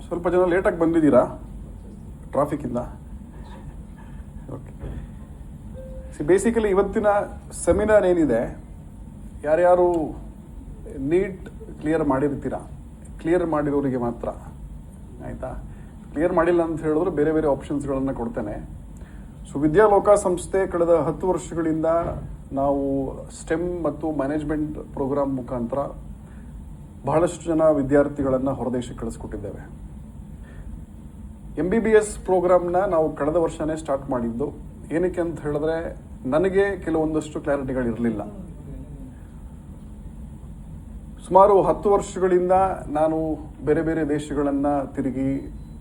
ಸ್ವಲ್ಪ ಜನ ಲೇಟಾಗಿ ಬಂದಿದ್ದೀರಾ ಟ್ರಾಫಿಕ್ಕಿಂದ. ಓಕೆ, ಬೇಸಿಕಲಿ ಇವತ್ತಿನ ಸೆಮಿನಾರ್ ಏನಿದೆ, ಯಾರ್ಯಾರು ನೀಟ್ ಕ್ಲಿಯರ್ ಮಾಡಿರ್ತೀರಾ, ಕ್ಲಿಯರ್ ಮಾಡಿರೋರಿಗೆ ಮಾತ್ರ ಆಯಿತಾ. ಕ್ಲಿಯರ್ ಮಾಡಿಲ್ಲ ಅಂತ ಹೇಳಿದ್ರು ಬೇರೆ ಬೇರೆ ಆಪ್ಷನ್ಸ್ಗಳನ್ನು ಕೊಡ್ತೇನೆ. ಸೊ ವಿದ್ಯಾಲೋಕ ಸಂಸ್ಥೆ ಕಳೆದ 10 ವರ್ಷಗಳಿಂದ ನಾವು ಸ್ಟೆಮ್ ಮತ್ತು ಮ್ಯಾನೇಜ್ಮೆಂಟ್ ಪ್ರೋಗ್ರಾಮ್ ಮುಖಾಂತರ ಬಹಳಷ್ಟು ಜನ ವಿದ್ಯಾರ್ಥಿಗಳನ್ನು ಹೊರದೇಶಕ್ಕೆ ಕಳಿಸ್ಕೊಟ್ಟಿದ್ದೇವೆ. MBBS ಪ್ರೋಗ್ರಾಮ್ನ ನಾವು ಕಳೆದ ವರ್ಷನೇ ಸ್ಟಾರ್ಟ್ ಮಾಡಿದ್ದು. ಏನಕ್ಕೆ ಅಂತ ಹೇಳಿದ್ರೆ ನನಗೆ ಕೆಲವೊಂದಷ್ಟು ಕ್ಲಾರಿಟಿಗಳಿರಲಿಲ್ಲ. ಸುಮಾರು 10 ವರ್ಷಗಳಿಂದ ನಾನು ಬೇರೆ ಬೇರೆ ದೇಶಗಳನ್ನು ತಿರುಗಿ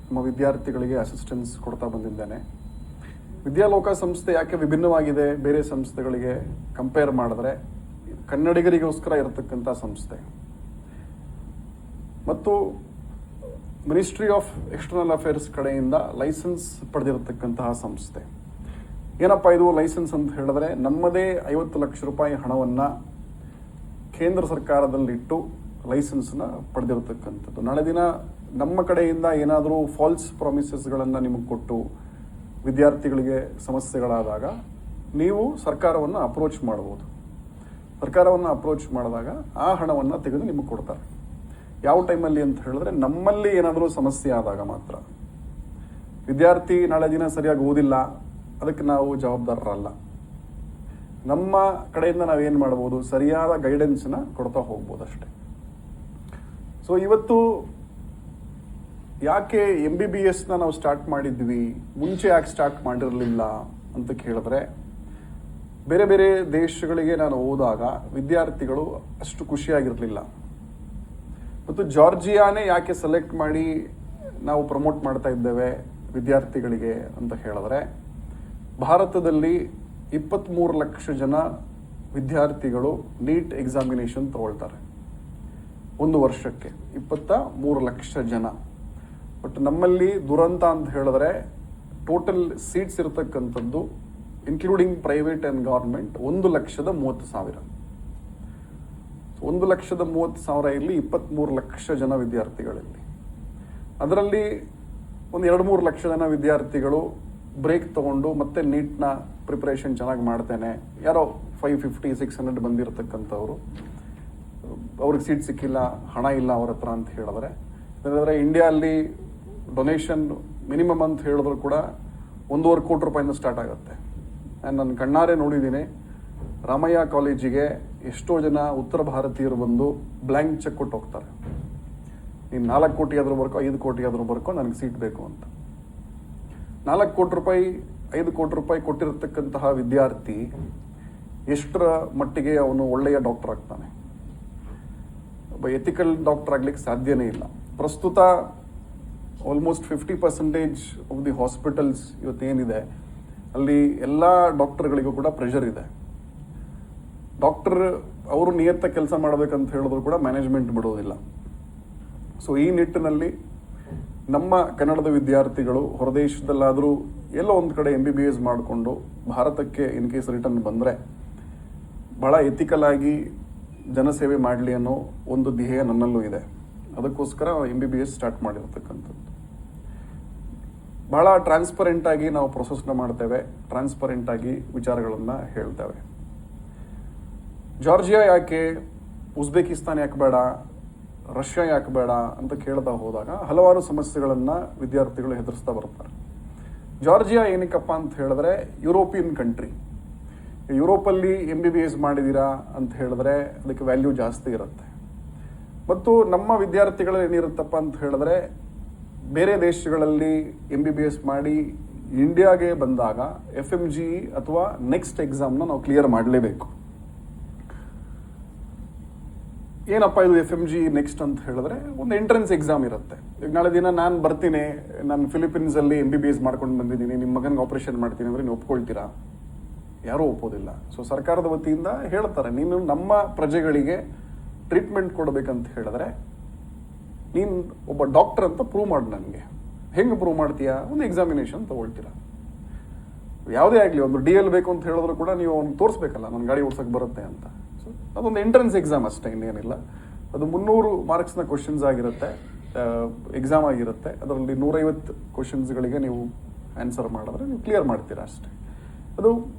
ನಮ್ಮ ವಿದ್ಯಾರ್ಥಿಗಳಿಗೆ ಅಸಿಸ್ಟೆನ್ಸ್ ಕೊಡ್ತಾ ಬಂದಿದ್ದೇನೆ. ವಿದ್ಯಾಲೋಕ ಸಂಸ್ಥೆ ಯಾಕೆ ವಿಭಿನ್ನವಾಗಿದೆ ಬೇರೆ ಸಂಸ್ಥೆಗಳಿಗೆ ಕಂಪೇರ್ ಮಾಡಿದ್ರೆ, ಕನ್ನಡಿಗರಿಗೋಸ್ಕರ ಇರತಕ್ಕಂಥ ಸಂಸ್ಥೆ ಮತ್ತು ಮಿನಿಸ್ಟ್ರಿ ಆಫ್ ಎಕ್ಸ್ಟರ್ನಲ್ ಅಫೇರ್ಸ್ ಕಡೆಯಿಂದ ಲೈಸೆನ್ಸ್ ಪಡೆದಿರತಕ್ಕಂತಹ ಸಂಸ್ಥೆ. ಏನಪ್ಪ ಇದು ಲೈಸೆನ್ಸ್ ಅಂತ ಹೇಳಿದ್ರೆ, ನಮ್ಮದೇ 50 ಲಕ್ಷ ರೂಪಾಯಿ ಹಣವನ್ನು ಕೇಂದ್ರ ಸರ್ಕಾರದಲ್ಲಿಟ್ಟು ಲೈಸೆನ್ಸ್ನ ಪಡೆದಿರತಕ್ಕಂಥದ್ದು. ನಾಳೆ ದಿನ ನಮ್ಮ ಕಡೆಯಿಂದ ಏನಾದರೂ ಫಾಲ್ಸ್ ಪ್ರಾಮಿಸಸ್ಗಳನ್ನು ನಿಮಗೆ ಕೊಟ್ಟು ವಿದ್ಯಾರ್ಥಿಗಳಿಗೆ ಸಮಸ್ಯೆಗಳಾದಾಗ ನೀವು ಸರ್ಕಾರವನ್ನು ಅಪ್ರೋಚ್ ಮಾಡ್ಬೋದು. ಸರ್ಕಾರವನ್ನು ಅಪ್ರೋಚ್ ಮಾಡಿದಾಗ ಆ ಹಣವನ್ನು ತೆಗೆದು ನಿಮಗೆ ಕೊಡ್ತಾರೆ. ಯಾವ ಟೈಮಲ್ಲಿ ಅಂತ ಹೇಳಿದ್ರೆ, ನಮ್ಮಲ್ಲಿ ಏನಾದರೂ ಸಮಸ್ಯೆ ಆದಾಗ ಮಾತ್ರ. ವಿದ್ಯಾರ್ಥಿ ನಾಳೆ ದಿನ ಸರಿಯಾಗಿ ಓದಿಲ್ಲ, ಅದಕ್ಕೆ ನಾವು ಜವಾಬ್ದಾರರಲ್ಲ. ನಮ್ಮ ಕಡೆಯಿಂದ ನಾವೇನು ಮಾಡ್ಬೋದು, ಸರಿಯಾದ ಗೈಡೆನ್ಸ್ನ ಕೊಡ್ತಾ ಹೋಗ್ಬೋದು ಅಷ್ಟೇ. ಸೊ ಇವತ್ತು ಯಾಕೆ MBBSನ ನಾವು ಸ್ಟಾರ್ಟ್ ಮಾಡಿದ್ವಿ, ಮುಂಚೆ ಯಾಕೆ ಸ್ಟಾರ್ಟ್ ಮಾಡಿರಲಿಲ್ಲ ಅಂತ ಕೇಳಿದ್ರೆ, ಬೇರೆ ಬೇರೆ ದೇಶಗಳಿಗೆ ನಾನು ಹೋದಾಗ ವಿದ್ಯಾರ್ಥಿಗಳು ಅಷ್ಟು ಖುಷಿಯಾಗಿರಲಿಲ್ಲ. ಮತ್ತು ಜಾರ್ಜಿಯಾನೇ ಯಾಕೆ ಸೆಲೆಕ್ಟ್ ಮಾಡಿ ನಾವು ಪ್ರಮೋಟ್ ಮಾಡ್ತಾ ಇದ್ದೇವೆ ವಿದ್ಯಾರ್ಥಿಗಳಿಗೆ ಅಂತ ಹೇಳಿದ್ರೆ, ಭಾರತದಲ್ಲಿ 23 ಲಕ್ಷ ಜನ ವಿದ್ಯಾರ್ಥಿಗಳು ನೀಟ್ ಎಕ್ಸಾಮಿನೇಷನ್ ತಗೊಳ್ತಾರೆ ಒಂದು ವರ್ಷಕ್ಕೆ. 23 ಲಕ್ಷ ಜನ. ಬಟ್ ನಮ್ಮಲ್ಲಿ ದುರಂತ ಅಂತ ಹೇಳಿದ್ರೆ, ಟೋಟಲ್ ಸೀಟ್ಸ್ ಇರತಕ್ಕಂಥದ್ದು ಇನ್ಕ್ಲೂಡಿಂಗ್ ಪ್ರೈವೇಟ್ ಆ್ಯಂಡ್ ಗೌರ್ಮೆಂಟ್ 1,30,000. 1,30,000 ಇಲ್ಲಿ 23 ಲಕ್ಷ ಜನ ವಿದ್ಯಾರ್ಥಿಗಳಲ್ಲಿ. ಅದರಲ್ಲಿ ಒಂದು 2-3 ಲಕ್ಷ ಜನ ವಿದ್ಯಾರ್ಥಿಗಳು ಬ್ರೇಕ್ ತಗೊಂಡು ಮತ್ತೆ ನೀಟ್ನ ಪ್ರಿಪರೇಷನ್ ಚೆನ್ನಾಗಿ ಮಾಡ್ತೇನೆ, ಯಾರೋ 550-600 ಬಂದಿರತಕ್ಕಂಥವ್ರು, ಅವ್ರಿಗೆ ಸೀಟ್ ಸಿಕ್ಕಿಲ್ಲ, ಹಣ ಇಲ್ಲ ಅವ್ರ ಹತ್ರ ಅಂತ ಹೇಳಿದ್ರೆ. ಯಾಕಂದರೆ ಇಂಡಿಯಾದಲ್ಲಿ ಡೊನೇಷನ್ ಮಿನಿಮಮ್ ಅಂತ ಹೇಳಿದ್ರು ಕೂಡ 1.5 ಕೋಟಿ ರೂಪಾಯಿಂದ ಸ್ಟಾರ್ಟ್ ಆಗುತ್ತೆ. ನಾನು ಕಣ್ಣಾರೆ ನೋಡಿದ್ದೀನಿ, ರಾಮಯ್ಯ ಕಾಲೇಜಿಗೆ ಎಷ್ಟೋ ಜನ ಉತ್ತರ ಭಾರತೀಯರು ಬಂದು ಬ್ಲ್ಯಾಂಕ್ ಚೆಕ್ ಕೊಟ್ಟು ಹೋಗ್ತಾರೆ. ನೀನು 4 ಕೋಟಿ ಆದರೂ ಬರ್ಕೋ, 5 ಕೋಟಿ ಆದರೂ ಬರ್ಕೋ, ನನಗೆ ಸೀಟ್ ಬೇಕು ಅಂತ. 4 ಕೋಟಿ ರೂಪಾಯಿ 5 ಕೋಟಿ ರೂಪಾಯಿ ಕೊಟ್ಟಿರತಕ್ಕಂತಹ ವಿದ್ಯಾರ್ಥಿ ಎಷ್ಟರ ಮಟ್ಟಿಗೆ ಅವನು ಒಳ್ಳೆಯ ಡಾಕ್ಟರ್ ಆಗ್ತಾನೆ? ಒಬ್ಬ ಎಥಿಕಲ್ ಡಾಕ್ಟರ್ ಆಗ್ಲಿಕ್ಕೆ ಸಾಧ್ಯನೇ ಇಲ್ಲ. ಪ್ರಸ್ತುತ ಆಲ್ಮೋಸ್ಟ್ 50% ಆಫ್ ದಿ ಹಾಸ್ಪಿಟಲ್ಸ್ ಇವತ್ತೇನಿದೆ ಅಲ್ಲಿ ಎಲ್ಲ ಡಾಕ್ಟರ್ಗಳಿಗೂ ಕೂಡ ಪ್ರೆಷರ್ ಇದೆ. ಡಾಕ್ಟರ್ ಅವರು ನಿಯತ್ತ ಕೆಲಸ ಮಾಡಬೇಕಂತ ಹೇಳಿದ್ರು ಕೂಡ ಮ್ಯಾನೇಜ್ಮೆಂಟ್ ಬಿಡೋದಿಲ್ಲ. ಸೊ ಈ ನಿಟ್ಟಿನಲ್ಲಿ ನಮ್ಮ ಕನ್ನಡದ ವಿದ್ಯಾರ್ಥಿಗಳು ಹೊರದೇಶದಲ್ಲಾದರೂ ಎಲ್ಲೋ ಒಂದು ಕಡೆ MBBS ಮಾಡಿಕೊಂಡು ಭಾರತಕ್ಕೆ ಇನ್ ಕೇಸ್ ರಿಟರ್ನ್ ಬಂದರೆ ಬಹಳ ಎಥಿಕಲ್ ಆಗಿ ಜನಸೇವೆ ಮಾಡಲಿ ಅನ್ನೋ ಒಂದು ಧ್ಯೇಯ ನನ್ನಲ್ಲೂ ಇದೆ. ಅದಕ್ಕೋಸ್ಕರ MBBS ಸ್ಟಾರ್ಟ್ ಮಾಡಿರ್ತಕ್ಕಂಥದ್ದು. ಬಹಳ ಟ್ರಾನ್ಸ್ಪರೆಂಟ್ ಆಗಿ ನಾವು ಪ್ರೊಸೆಸ್ನ ಮಾಡ್ತೇವೆ, ಟ್ರಾನ್ಸ್ಪರೆಂಟ್ ಆಗಿ ವಿಚಾರಗಳನ್ನು ಹೇಳ್ತೇವೆ. ಜಾರ್ಜಿಯಾ ಯಾಕೆ, ಉಜ್ಬೇಕಿಸ್ತಾನ್ ಯಾಕೆ ಬೇಡ, ರಷ್ಯಾ ಯಾಕೆ ಬೇಡ ಅಂತ ಕೇಳ್ತಾ ಹೋದಾಗ ಹಲವಾರು ಸಮಸ್ಯೆಗಳನ್ನು ವಿದ್ಯಾರ್ಥಿಗಳು ಎದುರಿಸ್ತಾ ಬರ್ತಾರೆ. ಜಾರ್ಜಿಯಾ ಏನಕ್ಕಪ್ಪ ಅಂತ ಹೇಳಿದ್ರೆ ಯುರೋಪಿಯನ್ ಕಂಟ್ರಿ. ಯುರೋಪಲ್ಲಿ MBBS ಮಾಡಿದ್ದೀರಾ ಅಂತ ಹೇಳಿದ್ರೆ ಅದಕ್ಕೆ ವ್ಯಾಲ್ಯೂ ಜಾಸ್ತಿ ಇರುತ್ತೆ. ಮತ್ತು ನಮ್ಮ ವಿದ್ಯಾರ್ಥಿಗಳು ಏನಿರುತ್ತಪ್ಪ ಅಂತ ಹೇಳಿದ್ರೆ, ಬೇರೆ ದೇಶಗಳಲ್ಲಿ MBBS ಮಾಡಿ ಇಂಡಿಯಾಗೆ ಬಂದಾಗ FMGE ಅಥವಾ ನೆಕ್ಸ್ಟ್ ಎಕ್ಸಾಮ್ನ ನಾವು ಕ್ಲಿಯರ್ ಮಾಡಲೇಬೇಕು. ಏನಪ್ಪ ಇದು FMGE ನೆಕ್ಸ್ಟ್ ಅಂತ ಹೇಳಿದ್ರೆ, ಒಂದು ಎಂಟ್ರೆನ್ಸ್ ಎಕ್ಸಾಮ್ ಇರುತ್ತೆ. ಈಗ ನಾಳೆ ದಿನ ನಾನು ಬರ್ತೀನಿ, ನಾನು ಫಿಲಿಪೀನ್ಸಲ್ಲಿ MBBS ಮಾಡ್ಕೊಂಡು ಬಂದಿದ್ದೀನಿ, ನಿಮ್ಮ ಮಗನಿಗೆ ಆಪರೇಷನ್ ಮಾಡ್ತೀನಿ ಅಂದರೆ ನೀವು ಒಪ್ಕೊಳ್ತೀರಾ? ಯಾರೂ ಒಪ್ಪೋದಿಲ್ಲ. ಸೊ ಸರ್ಕಾರದ ವತಿಯಿಂದ ಹೇಳ್ತಾರೆ, ನೀನು ನಮ್ಮ ಪ್ರಜೆಗಳಿಗೆ ಟ್ರೀಟ್ಮೆಂಟ್ ಕೊಡಬೇಕಂತ ಹೇಳಿದ್ರೆ ನೀನು ಒಬ್ಬ ಡಾಕ್ಟರ್ ಅಂತ ಪ್ರೂವ್ ಮಾಡಿ ನನಗೆ. ಹೆಂಗೆ ಪ್ರೂವ್ ಮಾಡ್ತೀಯಾ? ಒಂದು ಎಕ್ಸಾಮಿನೇಷನ್ ತಗೊಳ್ತೀರಾ. ಯಾವುದೇ ಆಗಲಿ, ಒಂದು DL ಬೇಕು ಅಂತ ಹೇಳಿದ್ರು ಕೂಡ ನೀವು ಅವ್ನು ತೋರಿಸ್ಬೇಕಲ್ಲ, ನನ್ನ ಗಾಡಿ ಓಡ್ಸೋಕ್ಕೆ ಬರುತ್ತೆ ಅಂತ. ಸೊ ಅದೊಂದು ಎಂಟ್ರೆನ್ಸ್ ಎಕ್ಸಾಮ್ ಅಷ್ಟೇ, ಇನ್ನೇನಿಲ್ಲ. ಅದು 300 ಮಾರ್ಕ್ಸ್ನ ಕ್ವಶನ್ಸ್ ಆಗಿರುತ್ತೆ. ಎಕ್ಸಾಮ್ ಆಗಿರುತ್ತೆ. ಅದರಲ್ಲಿ 150 ಕ್ವಶನ್ಸ್ಗಳಿಗೆ ನೀವು ಆನ್ಸರ್ ಮಾಡಿದ್ರೆ ನೀವು ಕ್ಲಿಯರ್ ಮಾಡ್ತೀರಾ ಅಷ್ಟೇ. ಅದು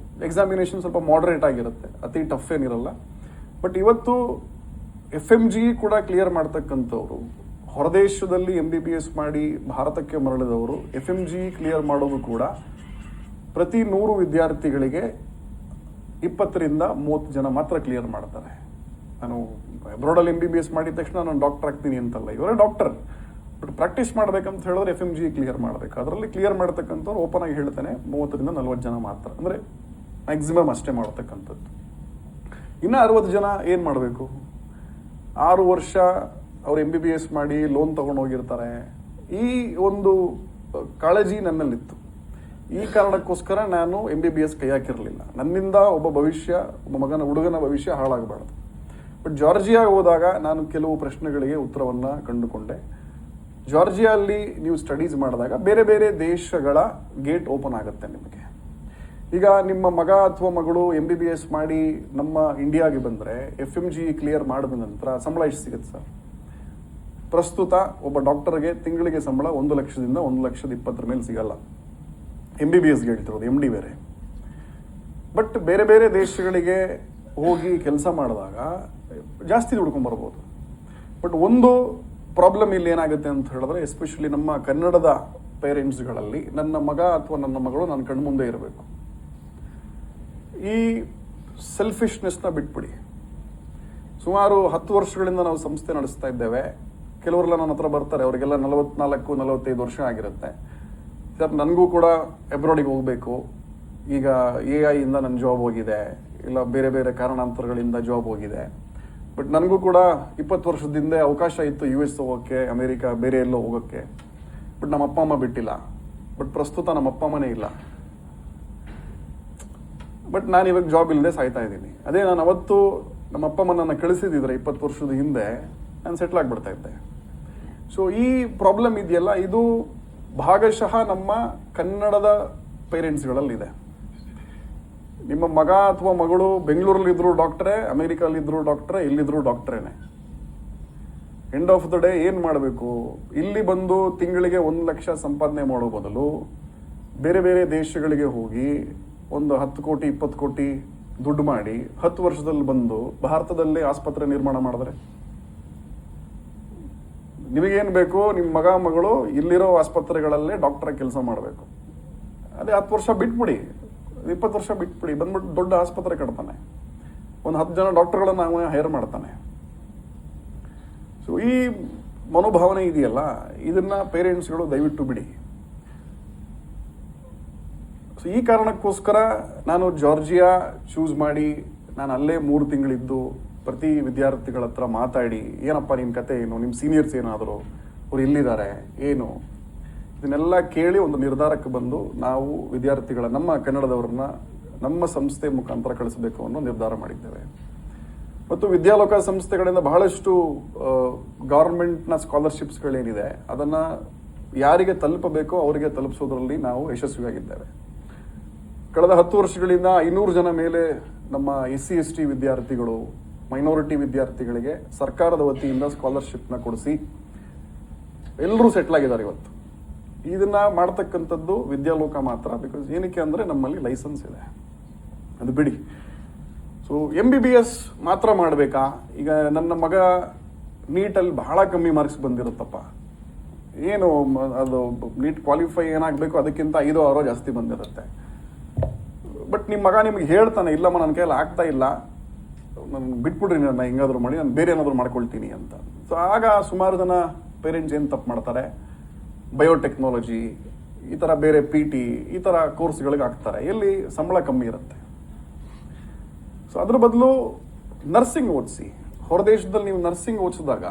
ಎಕ್ಸಾಮಿನೇಷನ್ ಸ್ವಲ್ಪ ಮಾಡ್ರೇಟ್ ಆಗಿರುತ್ತೆ, ಅತಿ ಟಫ್ ಏನಿರಲ್ಲ. ಬಟ್ ಇವತ್ತು FMG ಕೂಡ ಕ್ಲಿಯರ್ ಮಾಡ್ತಕ್ಕಂಥವ್ರು, ಹೊರದೇಶದಲ್ಲಿ MBBS ಮಾಡಿ ಭಾರತಕ್ಕೆ ಮರಳಿದವರು FMG ಕ್ಲಿಯರ್ ಮಾಡೋದು ಕೂಡ ಪ್ರತಿ 100 ವಿದ್ಯಾರ್ಥಿಗಳಿಗೆ 20 ರಿಂದ 30 ಜನ ಮಾತ್ರ ಕ್ಲಿಯರ್ ಮಾಡ್ತಾರೆ. ನಾನು ಅಬ್ರಾಡಲ್ಲಿ MBBS ಮಾಡಿದ ತಕ್ಷಣ ನಾನು ಡಾಕ್ಟರ್ ಆಗ್ತೀನಿ ಅಂತಲ್ಲ, ಇವರೇ ಡಾಕ್ಟರ್. ಬಟ್ ಪ್ರಾಕ್ಟೀಸ್ ಮಾಡ್ಬೇಕಂತ ಹೇಳಿದ್ರೆ FMG ಕ್ಲಿಯರ್ ಮಾಡಬೇಕು. ಅದರಲ್ಲಿ ಕ್ಲಿಯರ್ ಮಾಡ್ತಕ್ಕಂಥವ್ರು ಓಪನ್ ಆಗಿ ಹೇಳ್ತಾನೆ 30 ರಿಂದ 40 ಜನ ಮಾತ್ರ, ಅಂದರೆ ಮ್ಯಾಕ್ಸಿಮಮ್ ಅಷ್ಟೇ ಮಾಡ್ತಕ್ಕಂಥದ್ದು. ಇನ್ನು 60 ಜನ ಏನು ಮಾಡಬೇಕು? 6 ವರ್ಷ ಅವ್ರು MBBS ಮಾಡಿ ಲೋನ್ ತಗೊಂಡು ಹೋಗಿರ್ತಾರೆ. ಈ ಒಂದು ಕಾಳಜಿ ನನ್ನಲ್ಲಿತ್ತು. ಈ ಕಾರಣಕ್ಕೋಸ್ಕರ ನಾನು MBBS ಕೈ ಹಾಕಿರಲಿಲ್ಲ. ನನ್ನಿಂದ ಒಬ್ಬ ಹುಡುಗನ ಭವಿಷ್ಯ ಹಾಳಾಗಬಾರ್ದು. ಬಟ್ ಜಾರ್ಜಿಯಾಗೆ ಹೋದಾಗ ನಾನು ಕೆಲವು ಪ್ರಶ್ನೆಗಳಿಗೆ ಉತ್ತರವನ್ನು ಕಂಡುಕೊಂಡೆ. ಜಾರ್ಜಿಯಾ ಅಲ್ಲಿ ನೀವು ಸ್ಟಡೀಸ್ ಮಾಡಿದಾಗ ಬೇರೆ ಬೇರೆ ದೇಶಗಳ ಗೇಟ್ ಓಪನ್ ಆಗುತ್ತೆ ನಿಮಗೆ. ಈಗ ನಿಮ್ಮ ಮಗ ಅಥವಾ ಮಗಳು MBBS ಮಾಡಿ ನಮ್ಮ ಇಂಡಿಯಾಗೆ ಬಂದರೆ FMG ಕ್ಲಿಯರ್ ಮಾಡಿದ ನಂತರ ಸಂಬಳ ಎಷ್ಟು ಸಿಗುತ್ತೆ ಸರ್? ಪ್ರಸ್ತುತ ಒಬ್ಬ ಡಾಕ್ಟರ್ಗೆ ತಿಂಗಳಿಗೆ ಸಂಬಳ 1 ಲಕ್ಷದಿಂದ 1,20,000 ಮೇಲೆ ಸಿಗಲ್ಲ. MBBSಗೆ ಹೇಳ್ತಿರೋದು, MD ಬೇರೆ. ಬಟ್ ಬೇರೆ ಬೇರೆ ದೇಶಗಳಿಗೆ ಹೋಗಿ ಕೆಲಸ ಮಾಡಿದಾಗ ಜಾಸ್ತಿ ದುಡ್ಕೊಂಡ್ಬರ್ಬೋದು. ಬಟ್ ಒಂದು ಪ್ರಾಬ್ಲಮ್ ಇಲ್ಲಿ ಏನಾಗುತ್ತೆ ಅಂತ ಹೇಳಿದ್ರೆ, ಎಸ್ಪೆಷಲಿ ನಮ್ಮ ಕನ್ನಡದ ಪೇರೆಂಟ್ಸ್ಗಳಲ್ಲಿ ನನ್ನ ಮಗ ಅಥವಾ ನನ್ನ ಮಗಳು ನನ್ನ ಕಣ್ಮುಂದೆ ಇರಬೇಕು. ಈ ಸೆಲ್ಫಿಶ್ನೆಸ್ನ ಬಿಟ್ಬಿಡಿ. ಸುಮಾರು 10 ವರ್ಷಗಳಿಂದ ನಾವು ಸಂಸ್ಥೆ ನಡೆಸ್ತಾ ಇದ್ದೇವೆ. ಕೆಲವರೆಲ್ಲ ನನ್ನ ಹತ್ರ ಬರ್ತಾರೆ, ಅವರಿಗೆಲ್ಲ 44-45 ವರ್ಷ ಆಗಿರುತ್ತೆ. ಸರ್, ನನಗೂ ಕೂಡ ಅಬ್ರಾಡಿಗೆ ಹೋಗಬೇಕು, ಈಗ AI ಇಂದ ನನ್ನ ಜಾಬ್ ಹೋಗಿದೆ, ಇಲ್ಲ ಬೇರೆ ಬೇರೆ ಕಾರಣಾಂತರಗಳಿಂದ ಜಾಬ್ ಹೋಗಿದೆ. ಬಟ್ ನನಗೂ ಕೂಡ 20 ವರ್ಷದ ಹಿಂದೆ ಅವಕಾಶ ಇತ್ತು US ಹೋಗೋಕ್ಕೆ, ಅಮೇರಿಕಾ ಬೇರೆ ಎಲ್ಲೋ ಹೋಗೋಕ್ಕೆ. ಬಟ್ ನಮ್ಮ ಅಪ್ಪ ಅಮ್ಮ ಬಿಟ್ಟಿಲ್ಲ. ಬಟ್ ಪ್ರಸ್ತುತ ನಮ್ಮ ಅಪ್ಪ ಅಮ್ಮನೇ ಇಲ್ಲ. ಬಟ್ ನಾನು ಇವಾಗ ಜಾಬ್ ಇಲ್ಲದೆ ಸಾಯ್ತಾ ಇದ್ದೀನಿ. ಅದೇ ನಾನು ಅವತ್ತು ನಮ್ಮ ಅಪ್ಪ ಅಮ್ಮನನ್ನು ಕಳಿಸಿದ್ರೆ 20 ವರ್ಷದ ಹಿಂದೆ ನಾನು ಸೆಟ್ಲ್ ಆಗಿಬಿಡ್ತಾ ಇದ್ದೆ. ಸೊ ಈ ಪ್ರಾಬ್ಲಮ್ ಇದೆಯಲ್ಲ, ಇದು ಭಾಗಶಃ ನಮ್ಮ ಕನ್ನಡದ ಪೇರೆಂಟ್ಸ್ಗಳಲ್ಲಿದೆ. ನಿಮ್ಮ ಮಗ ಅಥವಾ ಮಗಳು ಬೆಂಗಳೂರಲ್ಲಿದ್ದರೂ ಡಾಕ್ಟ್ರೇ, ಅಮೆರಿಕಲ್ಲಿದ್ದರೂ ಡಾಕ್ಟ್ರೇ, ಎಲ್ಲಿದ್ದರೂ ಡಾಕ್ಟ್ರೇನೆ. ಎಂಡ್ ಆಫ್ ದ ಡೇ ಏನು ಮಾಡಬೇಕು? ಇಲ್ಲಿ ಬಂದು ತಿಂಗಳಿಗೆ 1 ಲಕ್ಷ ಸಂಪಾದನೆ ಮಾಡೋ ಬದಲು ಬೇರೆ ಬೇರೆ ದೇಶಗಳಿಗೆ ಹೋಗಿ ಒಂದು 10 ಕೋಟಿ 20 ಕೋಟಿ ದುಡ್ಡು ಮಾಡಿ 10 ವರ್ಷದಲ್ಲಿ ಬಂದು ಭಾರತದಲ್ಲಿ ಆಸ್ಪತ್ರೆ ನಿರ್ಮಾಣ ಮಾಡಿದ್ರೆ ನಿಮಗೇನು ಬೇಕು? ನಿಮ್ಮ ಮಗ ಮಗಳು ಇಲ್ಲಿರೋ ಆಸ್ಪತ್ರೆಗಳಲ್ಲೇ ಡಾಕ್ಟರ್ ಕೆಲಸ ಮಾಡಬೇಕು. ಅದೇ 10 ವರ್ಷ ಬಿಟ್ಬಿಡಿ, 20 ವರ್ಷ ಬಿಟ್ಬಿಡಿ, ಬಂದ್ಬಿಟ್ಟು ದೊಡ್ಡ ಆಸ್ಪತ್ರೆ ಕಟ್ತಾನೆ, ಒಂದು 10 ಜನ ಡಾಕ್ಟರ್ಗಳನ್ನು ಅವನೇ ಹೈರ್ ಮಾಡ್ತಾನೆ. ಸೊ ಈ ಮನೋಭಾವನೆ ಇದೆಯಲ್ಲ, ಇದನ್ನ ಪೇರೆಂಟ್ಸ್ಗಳು ದಯವಿಟ್ಟು ಬಿಡಿ. ಸೊ ಈ ಕಾರಣಕ್ಕೋಸ್ಕರ ನಾನು ಜಾರ್ಜಿಯಾ ಚೂಸ್ ಮಾಡಿ ನಾನು ಅಲ್ಲೇ 3 ತಿಂಗಳಿದ್ದು ಪ್ರತಿ ವಿದ್ಯಾರ್ಥಿಗಳ ಹತ್ರ ಮಾತಾಡಿ, ಏನಪ್ಪ ನಿಮ್ಮ ಕತೆ ಏನು, ನಿಮ್ಮ ಸೀನಿಯರ್ಸ್ ಏನಾದರೂ, ಅವ್ರು ಎಲ್ಲಿದ್ದಾರೆ, ಏನು, ಇದನ್ನೆಲ್ಲ ಕೇಳಿ ಒಂದು ನಿರ್ಧಾರಕ್ಕೆ ಬಂದು ನಾವು ವಿದ್ಯಾರ್ಥಿಗಳ, ನಮ್ಮ ಕನ್ನಡದವ್ರನ್ನ ನಮ್ಮ ಸಂಸ್ಥೆ ಮುಖಾಂತರ ಕಳಿಸಬೇಕು ಅನ್ನೋ ನಿರ್ಧಾರ ಮಾಡಿದ್ದೇವೆ. ಮತ್ತು ವಿದ್ಯಾಲೋಕ ಸಂಸ್ಥೆಗಳಿಂದ ಬಹಳಷ್ಟು ಗವರ್ಮೆಂಟ್ನ ಸ್ಕಾಲರ್ಶಿಪ್ಸ್ಗಳೇನಿದೆ ಅದನ್ನು ಯಾರಿಗೆ ತಲುಪಬೇಕೋ ಅವರಿಗೆ ತಲುಪಿಸೋದ್ರಲ್ಲಿ ನಾವು ಯಶಸ್ವಿಯಾಗಿದ್ದೇವೆ. ಕಳೆದ 10 ವರ್ಷಗಳಿಂದ 500 ಜನ ಮೇಲೆ ನಮ್ಮ SC/ST ವಿದ್ಯಾರ್ಥಿಗಳು, ಮೈನಾರಿಟಿ ವಿದ್ಯಾರ್ಥಿಗಳಿಗೆ ಸರ್ಕಾರದ ವತಿಯಿಂದ ಸ್ಕಾಲರ್ಶಿಪ್ನ ಕೊಡಿಸಿ ಎಲ್ಲರೂ ಸೆಟ್ಲ್ ಆಗಿದ್ದಾರೆ ಇವತ್ತು. ಇದನ್ನ ಮಾಡ್ತಕ್ಕಂಥದ್ದು ವಿದ್ಯಾಲೋಕ ಮಾತ್ರ. ಬಿಕಾಸ್ ಏನಕ್ಕೆ ಅಂದರೆ ನಮ್ಮಲ್ಲಿ ಲೈಸೆನ್ಸ್ ಇದೆ, ಅದು ಬಿಡಿ. ಸೊ MBBS ಮಾತ್ರ ಮಾಡಬೇಕಾ? ಈಗ ನನ್ನ ಮಗ ನೀಟಲ್ಲಿ ಬಹಳ ಕಮ್ಮಿ ಮಾರ್ಕ್ಸ್ ಬಂದಿರುತ್ತಪ್ಪ, ಏನು ಅದು ನೀಟ್ ಕ್ವಾಲಿಫೈ ಏನಾಗಬೇಕು ಅದಕ್ಕಿಂತ 5-6 ಜಾಸ್ತಿ ಬಂದಿರುತ್ತೆ. ಬಟ್ ನಿಮ್ಮ ಮಗ ನಿಮ್ಗೆ ಹೇಳ್ತಾನೆ, ಇಲ್ಲಮ್ಮ ನನ್ನ ಕೈಯಲ್ಲಿ ಆಗ್ತಾ ಇಲ್ಲ, ನಾನು ಬಿಟ್ಬಿಡ್ರಿ, ನಾನು ಹೆಂಗಾದ್ರು ಮಾಡಿ ನಾನು ಬೇರೆ ಏನಾದರೂ ಮಾಡ್ಕೊಳ್ತೀನಿ ಅಂತ. ಸೊ ಆಗ ಸುಮಾರು ಜನ ಪೇರೆಂಟ್ಸ್ ಏನು ತಪ್ಪು ಮಾಡ್ತಾರೆ, ಬಯೋಟೆಕ್ನಾಲಜಿ ಈ ಥರ ಬೇರೆ PT ಈ ಥರ ಕೋರ್ಸ್ಗಳಿಗೆ ಹಾಕ್ತಾರೆ, ಎಲ್ಲಿ ಸಂಬಳ ಕಮ್ಮಿ ಇರುತ್ತೆ. ಸೊ ಅದ್ರ ಬದಲು ನರ್ಸಿಂಗ್ ಓದಿಸಿ. ಹೊರದೇಶದಲ್ಲಿ ನೀವು ನರ್ಸಿಂಗ್ ಓದಿಸಿದಾಗ,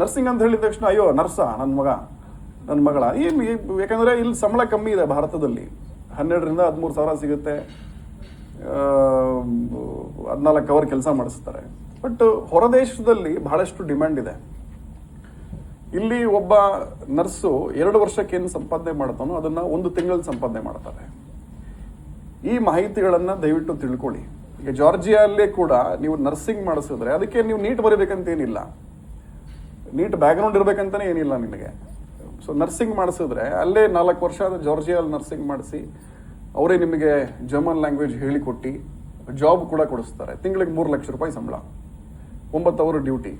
ನರ್ಸಿಂಗ್ ಅಂತ ಹೇಳಿದ ತಕ್ಷಣ ಅಯ್ಯೋ ನರ್ಸಾ ನನ್ನ ಮಗಳ ಏನು, ಯಾಕಂದರೆ ಇಲ್ಲಿ ಸಂಬಳ ಕಮ್ಮಿ ಇದೆ ಭಾರತದಲ್ಲಿ. 12 ರಿಂದ 13 ಸಾವಿರ ಸಿಗುತ್ತೆ, 14 ಅವರ್ ಕೆಲಸ ಮಾಡಿಸ್ತಾರೆ. ಬಟ್ ಹೊರದೇಶದಲ್ಲಿ ಬಹಳಷ್ಟು ಡಿಮ್ಯಾಂಡ್ ಇದೆ. ಇಲ್ಲಿ ಒಬ್ಬ ನರ್ಸು 2 ವರ್ಷಕ್ಕೆ ಏನು ಸಂಪಾದನೆ ಮಾಡ್ತಾನೋ ಅದನ್ನು 1 ತಿಂಗಳಲ್ಲಿ ಸಂಪಾದನೆ ಮಾಡ್ತಾರೆ. ಈ ಮಾಹಿತಿಗಳನ್ನು ದಯವಿಟ್ಟು ತಿಳ್ಕೊಳ್ಳಿ. ಈಗ ಜಾರ್ಜಿಯಾ ಅಲ್ಲೇ ಕೂಡ ನೀವು ನರ್ಸಿಂಗ್ ಮಾಡಿಸಿದ್ರೆ ಅದಕ್ಕೆ ನೀವು ನೀಟ್ ಬರೀಬೇಕಂತೇನಿಲ್ಲ. ನೀಟ್ ಬ್ಯಾಕ್ಗ್ರೌಂಡ್ ಇರಬೇಕಂತಲೇ ಏನಿಲ್ಲ ನಿನಗೆ. ಸೊ ನರ್ಸಿಂಗ್ ಮಾಡಿಸಿದ್ರೆ ಅಲ್ಲೇ 4 ವರ್ಷ ಜಾರ್ಜಿಯಲ್ಲಿ ನರ್ಸಿಂಗ್ ಮಾಡಿಸಿ ಅವರೇ ನಿಮಗೆ ಜರ್ಮನ್ ಲ್ಯಾಂಗ್ವೇಜ್ ಹೇಳಿಕೊಟ್ಟು ಜಾಬ್ ಕೂಡ ಕೊಡಿಸ್ತಾರೆ. ತಿಂಗಳಿಗೆ 3 ಲಕ್ಷ ರೂಪಾಯಿ ಸಂಬಳ, 9 ಅವರ್ ಡ್ಯೂಟಿ.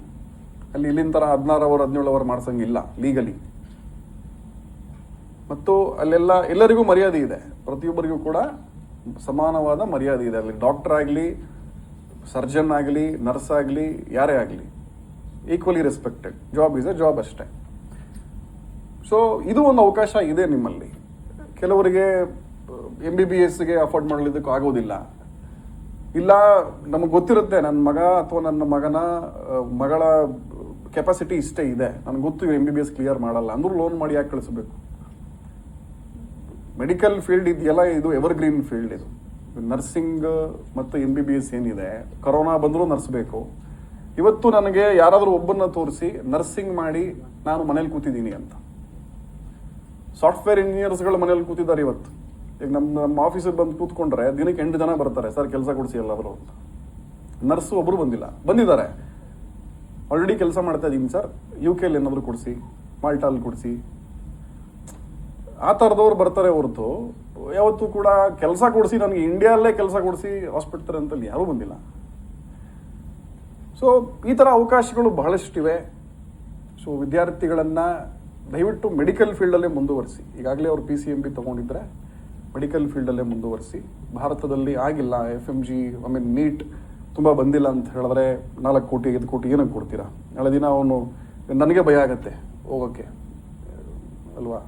ಅಲ್ಲಿ ಇಲ್ಲಿನ ಥರ 16 ಅವರ್ 17 ಅವರ್ ಮಾಡ್ಸಂಗಿಲ್ಲ ಲೀಗಲಿ. ಮತ್ತು ಅಲ್ಲೆಲ್ಲ ಎಲ್ಲರಿಗೂ ಮರ್ಯಾದೆ ಇದೆ, ಪ್ರತಿಯೊಬ್ಬರಿಗೂ ಕೂಡ ಸಮಾನವಾದ ಮರ್ಯಾದೆ ಇದೆ. ಅಲ್ಲಿ ಡಾಕ್ಟರ್ ಆಗಲಿ, ಸರ್ಜನ್ ಆಗಲಿ, ನರ್ಸ್ ಆಗಲಿ, ಯಾರೇ ಆಗಲಿ equally respected. Job is A job ಅಷ್ಟೇ. ಸೊ ಇದು ಒಂದು ಅವಕಾಶ ಇದೆ ನಿಮ್ಮಲ್ಲಿ. ಕೆಲವರಿಗೆ MBBSಗೆ ಅಫೋರ್ಡ್ ಮಾಡಲಿದ್ದಕ್ಕೂ ಆಗೋದಿಲ್ಲ. ಇಲ್ಲ, ನಮಗೆ ಗೊತ್ತಿರುತ್ತೆ ನನ್ನ ಮಗ ಅಥವಾ ನನ್ನ ಮಗಳ ಕೆಪಾಸಿಟಿ ಇಷ್ಟೇ ಇದೆ, ನನಗೆ ಗೊತ್ತು MBBS ಕ್ಲಿಯರ್ ಮಾಡಲ್ಲ ಅಂದ್ರೂ ಲೋನ್ ಮಾಡಿ ಯಾಕೆ ಕಳಿಸ್ಬೇಕು? ಮೆಡಿಕಲ್ ಫೀಲ್ಡ್ ಇದೆಯಲ್ಲ, ಇದು ಎವರ್ಗ್ರೀನ್ ಫೀಲ್ಡ್. ಇದು ನರ್ಸಿಂಗ್ ಮತ್ತು MBBS ಏನಿದೆ, ಕೊರೋನಾ ಬಂದರೂ ನರ್ಸ್ಬೇಕು. ಇವತ್ತು ನನಗೆ ಯಾರಾದರೂ ಒಬ್ಬನ್ನ ತೋರಿಸಿ ನರ್ಸಿಂಗ್ ಮಾಡಿ ನಾನು ಮನೇಲಿ ಕೂತಿದ್ದೀನಿ ಅಂತ. ಸಾಫ್ಟ್ವೇರ್ ಇಂಜಿನಿಯರ್ಸ್ಗಳು ಮನೇಲಿ ಕೂತಿದ್ದಾರೆ ಇವತ್ತು. ಈಗ ನಮ್ಮ ಆಫೀಸಿಗೆ ಬಂದು ಕೂತ್ಕೊಂಡ್ರೆ ದಿನಕ್ಕೆ 8 ಜನ ಬರ್ತಾರೆ, ಸರ್ ಕೆಲಸ ಕೊಡಿಸಿ ಎಲ್ಲಾದರೂ ಅಂತ. ನರ್ಸು ಒಬ್ಬರು ಬಂದಿದ್ದಾರೆ. ಆಲ್ರೆಡಿ ಕೆಲಸ ಮಾಡ್ತಾ ಇದ್ದೀನಿ ಸರ್, UK ಏನಾದರೂ ಕೊಡಿಸಿ, ಮಾಲ್ಟಾಲ್ ಕೊಡಿಸಿ. ಆ ಥರದವ್ರು ಬರ್ತಾರೆ ಹೊರತು ಯಾವತ್ತೂ ಕೂಡ ಕೆಲಸ ಕೊಡಿಸಿ ನನಗೆ ಇಂಡಿಯಾಲ್ಲೇ ಕೆಲಸ ಕೊಡಿಸಿ ಹಾಸ್ಪಿಟಲ್ ಅಂತಲ್ಲಿ ಯಾರೂ ಬಂದಿಲ್ಲ. ಸೊ ಈ ಥರ ಅವಕಾಶಗಳು ಬಹಳಷ್ಟಿವೆ. ಸೊ ವಿದ್ಯಾರ್ಥಿಗಳನ್ನು ದಯವಿಟ್ಟು ಮೆಡಿಕಲ್ ಫೀಲ್ಡಲ್ಲೇ ಮುಂದುವರಿಸಿ. ಈಗಾಗಲೇ ಅವರು PCMB ತೊಗೊಂಡಿದ್ರೆ ಮೆಡಿಕಲ್ ಫೀಲ್ಡಲ್ಲೇ ಮುಂದುವರಿಸಿ. ಭಾರತದಲ್ಲಿ ಆಗಿಲ್ಲ FMG, ನೀಟ್ ತುಂಬ ಬಂದಿಲ್ಲ ಅಂತ ಹೇಳಿದ್ರೆ 4 ಕೋಟಿ 5 ಕೋಟಿ ಏನಕ್ಕೆ ಕೊಡ್ತೀರಾ? ನಾಳೆ ದಿನ ಅವನು, ನನಗೆ ಭಯ ಆಗತ್ತೆ ಹೋಗೋಕ್ಕೆ ಅಲ್ವಾ.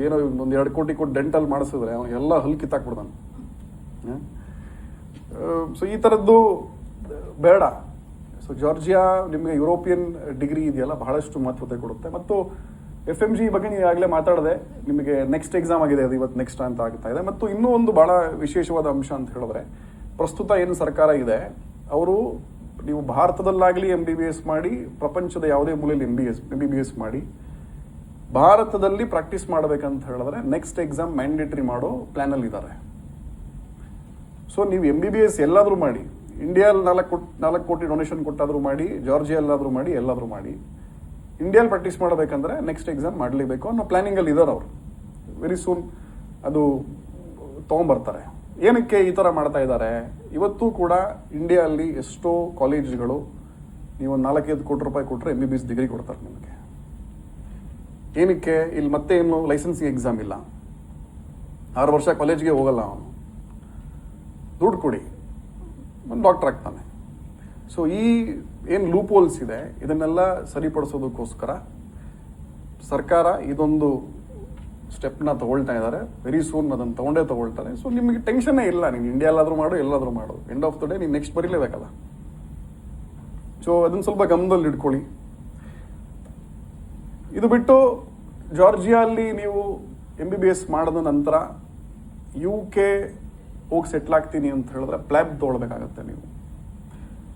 ಏನೋ 1-2 ಕೋಟಿ ಕೊಟ್ಟು ಡೆಂಟಲ್ ಮಾಡಿಸಿದ್ರೆ ಅವನಿಗೆಲ್ಲ ಹಲ್ಲು ಕಿತ್ತಾಕ್ಬಿಡ್ತಾನೆ. ಸೊ ಈ ಥರದ್ದು ಬೇಡ. ಸೊ ಜಾರ್ಜಿಯಾ ನಿಮಗೆ ಯುರೋಪಿಯನ್ ಡಿಗ್ರಿ ಇದೆಯಲ್ಲ, ಬಹಳಷ್ಟು ಮಹತ್ವತೆ ಕೊಡುತ್ತೆ. ಮತ್ತು FMG ಬಗ್ಗೆ ನೀವು ಈಗಾಗಲೇ ಮಾತಾಡಿದೆ, ನಿಮಗೆ ನೆಕ್ಸ್ಟ್ ಎಕ್ಸಾಮ್ ಆಗಿದೆ, ಅದು ಇವತ್ತು ನೆಕ್ಸ್ಟ್ ಅಂತ ಆಗ್ತಾ ಇದೆ. ಮತ್ತು ಇನ್ನೂ ಒಂದು ಬಹಳ ವಿಶೇಷವಾದ ಅಂಶ ಅಂತ ಹೇಳಿದ್ರೆ, ಪ್ರಸ್ತುತ ಏನು ಸರ್ಕಾರ ಇದೆ ಅವರು, ನೀವು ಭಾರತದಲ್ಲಾಗಲಿ MBBS ಮಾಡಿ, ಪ್ರಪಂಚದ ಯಾವುದೇ ಮೂಲೆಯಲ್ಲಿ MBBS ಮಾಡಿ, ಭಾರತದಲ್ಲಿ ಪ್ರಾಕ್ಟೀಸ್ ಮಾಡಬೇಕಂತ ಹೇಳಿದ್ರೆ ನೆಕ್ಸ್ಟ್ ಎಕ್ಸಾಮ್ ಮ್ಯಾಂಡೇಟರಿ ಮಾಡೋ ಪ್ಲಾನಲ್ಲಿ ಇದ್ದಾರೆ. ಸೊ ನೀವು MBBS ಎಲ್ಲಾದರೂ ಮಾಡಿ, ಇಂಡಿಯಾದಲ್ಲಿ 4 ಕೋಟಿ ಡೊನೇಷನ್ ಕೊಟ್ಟಾದರೂ ಮಾಡಿ, ಜಾರ್ಜಿಯಲ್ಲಾದರೂ ಮಾಡಿ, ಎಲ್ಲಾದರೂ ಮಾಡಿ, ಇಂಡಿಯಾದಲ್ಲಿ ಪ್ರಾಕ್ಟೀಸ್ ಮಾಡಬೇಕಂದ್ರೆ ನೆಕ್ಸ್ಟ್ ಎಕ್ಸಾಮ್ ಮಾಡಲೇಬೇಕು ಅನ್ನೋ ಪ್ಲಾನಿಂಗಲ್ಲಿ ಇದ್ದಾರೆ ಅವರು. ವೆರಿ ಸೂನ್ ಅದು ತೊಗೊಂಬರ್ತಾರೆ. ಏನಕ್ಕೆ ಈ ಥರ ಮಾಡ್ತಾ ಇದ್ದಾರೆ? ಇವತ್ತು ಕೂಡ ಇಂಡಿಯಾದಲ್ಲಿ ಎಷ್ಟೋ ಕಾಲೇಜ್ಗಳು ನೀವು 4-5 ಕೋಟಿ ರೂಪಾಯಿ ಕೊಟ್ಟರೆ MBBS ಡಿಗ್ರಿ ಕೊಡ್ತಾರೆ ನಿಮಗೆ. ಏನಕ್ಕೆ? ಇಲ್ಲಿ ಮತ್ತೆ ಏನು ಲೈಸೆನ್ಸಿಂಗ್ ಎಕ್ಸಾಮ್ ಇಲ್ಲ, 6 ವರ್ಷ ಕಾಲೇಜ್ಗೆ ಹೋಗಲ್ಲ ಅವನು, ದುಡ್ಡು ಕೊಡಿ ಒಂದು ಡಾಕ್ಟರ್ ಆಗ್ತಾನೆ. ಸೊ ಈ ಏನು ಲೂಪ್ ಹೋಲ್ಸ್ ಇದೆ ಇದನ್ನೆಲ್ಲ ಸರಿಪಡಿಸೋದಕ್ಕೋಸ್ಕರ ಸರ್ಕಾರ ಇದೊಂದು ಸ್ಟೆಪ್ನ ತಗೊಳ್ತಾ ಇದ್ದಾರೆ. ವೆರಿ ಸೂನ್ ಅದನ್ನು ತಗೊಳ್ತಾರೆ. ಸೊ ನಿಮಗೆ ಟೆನ್ಷನ್ನೇ ಇಲ್ಲ, ನೀನು ಇಂಡಿಯಾಲ್ಲಾದರೂ ಮಾಡು, ಎಲ್ಲಾದರೂ ಮಾಡು, ಎಂಡ್ ಆಫ್ ದ ಡೇ ನೀನು ನೆಕ್ಸ್ಟ್ ಬರೀಲೇಬೇಕಲ್ಲ. ಸೊ ಅದನ್ನು ಸ್ವಲ್ಪ ಗಮನದಲ್ಲಿ ಇಟ್ಕೊಳ್ಳಿ. ಇದು ಬಿಟ್ಟು ಜಾರ್ಜಿಯಲ್ಲಿ ನೀವು MBBS ಮಾಡಿದ ನಂತರ UK ಹೋಗಿ ಸೆಟ್ಲ್ ಆಗ್ತೀನಿ ಅಂತ ಹೇಳಿದ್ರೆ ಪ್ಲ್ಯಾಬ್ ತೊಗೊಳ್ಬೇಕಾಗತ್ತೆ. ನೀವು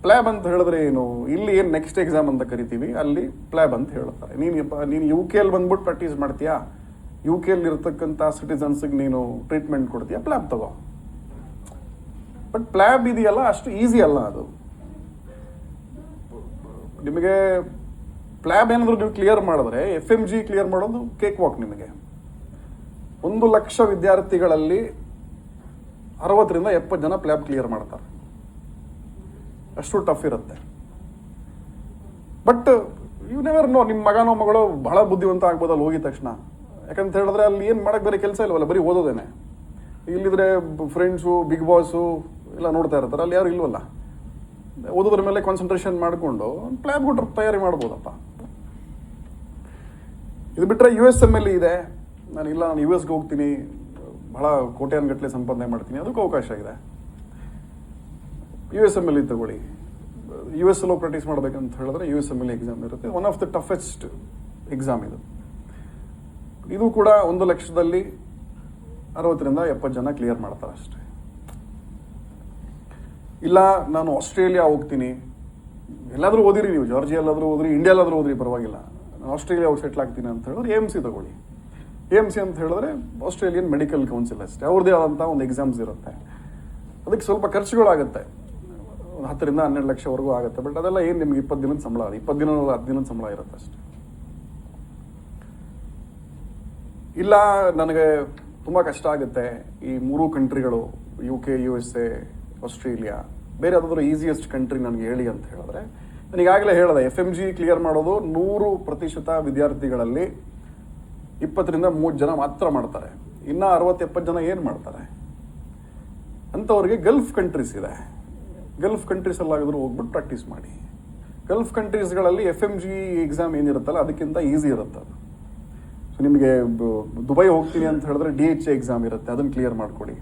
ಪ್ಲ್ಯಾಬ್ ಅಂತ ಹೇಳಿದ್ರೆ ಏನು? ಇಲ್ಲಿ ಏನು ನೆಕ್ಸ್ಟ್ ಎಕ್ಸಾಮ್ ಅಂತ ಕರಿತೀವಿ, ಅಲ್ಲಿ ಪ್ಲ್ಯಾಬ್ ಅಂತ ಹೇಳ್ತಾರೆ. ನೀನು UK ಬಂದ್ಬಿಟ್ಟು ಪ್ರಾಕ್ಟೀಸ್ ಮಾಡ್ತೀಯಾ, UK ಇರ್ತಕ್ಕಂಥ ಸಿಟಿಸನ್ಸ್ಗೆ ನೀನು ಟ್ರೀಟ್ಮೆಂಟ್ ಕೊಡ್ತೀಯಾ, ಪ್ಲ್ಯಾಬ್ ತಗೋ. ಬಟ್ ಪ್ಲ್ಯಾಬ್ ಇದೆಯಲ್ಲ ಅಷ್ಟು ಈಸಿ ಅಲ್ಲ ಅದು. ನಿಮಗೆ ಪ್ಲ್ಯಾಬ್ ಏನಾದರೂ ನೀವು ಕ್ಲಿಯರ್ ಮಾಡಿದ್ರೆ FMG ಕ್ಲಿಯರ್ ಮಾಡೋದು ಕೇಕ್ ವಾಕ್. ನಿಮಗೆ 1 ಲಕ್ಷ ವಿದ್ಯಾರ್ಥಿಗಳಲ್ಲಿ 60ರಿಂದ 70 ಜನ ಪ್ಲ್ಯಾಬ್ ಕ್ಲಿಯರ್ ಮಾಡ್ತಾರೆ. ಅಷ್ಟು ಟಫ್ ಇರುತ್ತೆ. ಬಟ್ ಯು ನೆವರ್ ನೋ, ನಿಮ್ಮ ಮಗನೋ ಮಗಳು ಬಹಳ ಬುದ್ಧಿವಂತ ಆಗ್ಬೋದಲ್ಲ ಹೋಗಿದ ತಕ್ಷಣ. ಯಾಕಂತ ಹೇಳಿದ್ರೆ ಅಲ್ಲಿ ಏನು ಮಾಡಕ್ಕೆ ಬೇರೆ ಕೆಲಸ ಇಲ್ವಲ್ಲ, ಬರೀ ಓದೋದೇನೆ. ಇಲ್ಲಿದ್ರೆ ಫ್ರೆಂಡ್ಸು, ಬಿಗ್ ಬಾಸು ಎಲ್ಲ ನೋಡ್ತಾ ಇರ್ತಾರೆ, ಅಲ್ಲಿ ಯಾರು ಇಲ್ವಲ್ಲ. ಓದೋದ್ರ ಮೇಲೆ ಕಾನ್ಸಂಟ್ರೇಷನ್ ಮಾಡಿಕೊಂಡು ಪ್ಲ್ಯಾಬ್ ಕೊಟ್ಟರೆ ತಯಾರಿ ಮಾಡ್ಬೋದಪ್ಪ. ಇದು ಬಿಟ್ಟರೆ USML ಇದೆ. ನಾನು US ಹೋಗ್ತೀನಿ, ಬಹಳ ಕೋಟ್ಯಾನುಗಟ್ಟಲೆ ಸಂಪಾದನೆ ಮಾಡ್ತೀನಿ, ಅದಕ್ಕೂ ಅವಕಾಶ ಇದೆ. USML ತಗೊಳ್ಳಿ. US ಅಲ್ಲೂ ಪ್ರಾಕ್ಟೀಸ್ ಮಾಡಬೇಕಂತ ಹೇಳಿದ್ರೆ USML ಎಕ್ಸಾಮ್ ಇರುತ್ತೆ. One of the toughest exam ಇದು. ಇದು ಕೂಡ 1 ಲಕ್ಷದಲ್ಲಿ 60ರಿಂದ 70 ಜನ ಕ್ಲಿಯರ್ ಮಾಡ್ತಾರೆ ಅಷ್ಟೇ. ಇಲ್ಲ ನಾನು ಆಸ್ಟ್ರೇಲಿಯಾ ಹೋಗ್ತೀನಿ, ಎಲ್ಲಾದರೂ ಓದಿರಿ ನೀವು, ಜಾರ್ಜಿಯಲ್ಲಾದರೂ ಓದ್ರಿ, ಇಂಡಿಯಾಲಾದರೂ ಓದ್ರಿ, ಪರವಾಗಿಲ್ಲ, ನಾನು ಆಸ್ಟ್ರೇಲಿಯಾ ಹೋಗಿ ಸೆಟ್ಲ್ ಆಗ್ತೀನಿ ಅಂತ ಹೇಳಿದ್ರೆ AMC ತಗೊಳ್ಳಿ. AMC ಅಂತ ಹೇಳಿದ್ರೆ ಆಸ್ಟ್ರೇಲಿಯನ್ ಮೆಡಿಕಲ್ ಕೌನ್ಸಿಲ್ ಅಷ್ಟೇ, ಅವ್ರದ್ದೇ ಆದಂಥ ಒಂದು ಎಕ್ಸಾಮ್ಸ್ ಇರುತ್ತೆ. ಅದಕ್ಕೆ ಸ್ವಲ್ಪ ಖರ್ಚುಗಳಾಗುತ್ತೆ. 10 ರಿಂದ 12 ಲಕ್ಷವರೆಗೂ ಆಗುತ್ತೆ. ಬಟ್ ಅದೆಲ್ಲ ಏನು ನಿಮ್ಗೆ 20 ದಿನದ ಸಂಬಳ, 20 ದಿನ 10 ದಿನದ ಸಂಬಳ ಇರುತ್ತೆ ಅಷ್ಟೇ. ಇಲ್ಲ ನನಗೆ ತುಂಬ ಕಷ್ಟ ಆಗುತ್ತೆ, ಈ 3 ಕಂಟ್ರಿಗಳು UK, USA, ಆಸ್ಟ್ರೇಲಿಯಾ, ಬೇರೆ ಯಾವುದಾದ್ರೂ ಈಸಿಯೆಸ್ಟ್ ಕಂಟ್ರಿ ನನಗೆ ಹೇಳಿ ಅಂತ ಹೇಳಿದ್ರೆ, ನಾನು ಈಗಾಗಲೇ ಹೇಳಿದೆ, FMG ಕ್ಲಿಯರ್ ಮಾಡೋದು 100% ವಿದ್ಯಾರ್ಥಿಗಳಲ್ಲಿ 20 ರಿಂದ 30 ಜನ ಮಾತ್ರ ಮಾಡ್ತಾರೆ. ಇನ್ನು 60-70 ಜನ ಏನು ಮಾಡ್ತಾರೆ ಅಂಥವ್ರಿಗೆ ಗಲ್ಫ್ ಕಂಟ್ರೀಸ್ ಇದೆ. ಗಲ್ಫ್ ಕಂಟ್ರೀಸಲ್ಲಾಗಿದ್ರು ಹೋಗ್ಬಿಟ್ಟು ಪ್ರಾಕ್ಟೀಸ್ ಮಾಡಿ. ಗಲ್ಫ್ ಕಂಟ್ರೀಸ್ಗಳಲ್ಲಿ FMG ಎಕ್ಸಾಮ್ ಏನಿರುತ್ತಲ್ಲ ಅದಕ್ಕಿಂತ ಈಸಿ ಇರುತ್ತೆ ಅದು. ಸೊ ನಿಮಗೆ ದುಬೈ ಹೋಗ್ತೀನಿ ಅಂತ ಹೇಳಿದ್ರೆ DHA ಎಕ್ಸಾಮ್ ಇರುತ್ತೆ, ಅದನ್ನು ಕ್ಲಿಯರ್ ಮಾಡ್ಕೊಳ್ಳಿ.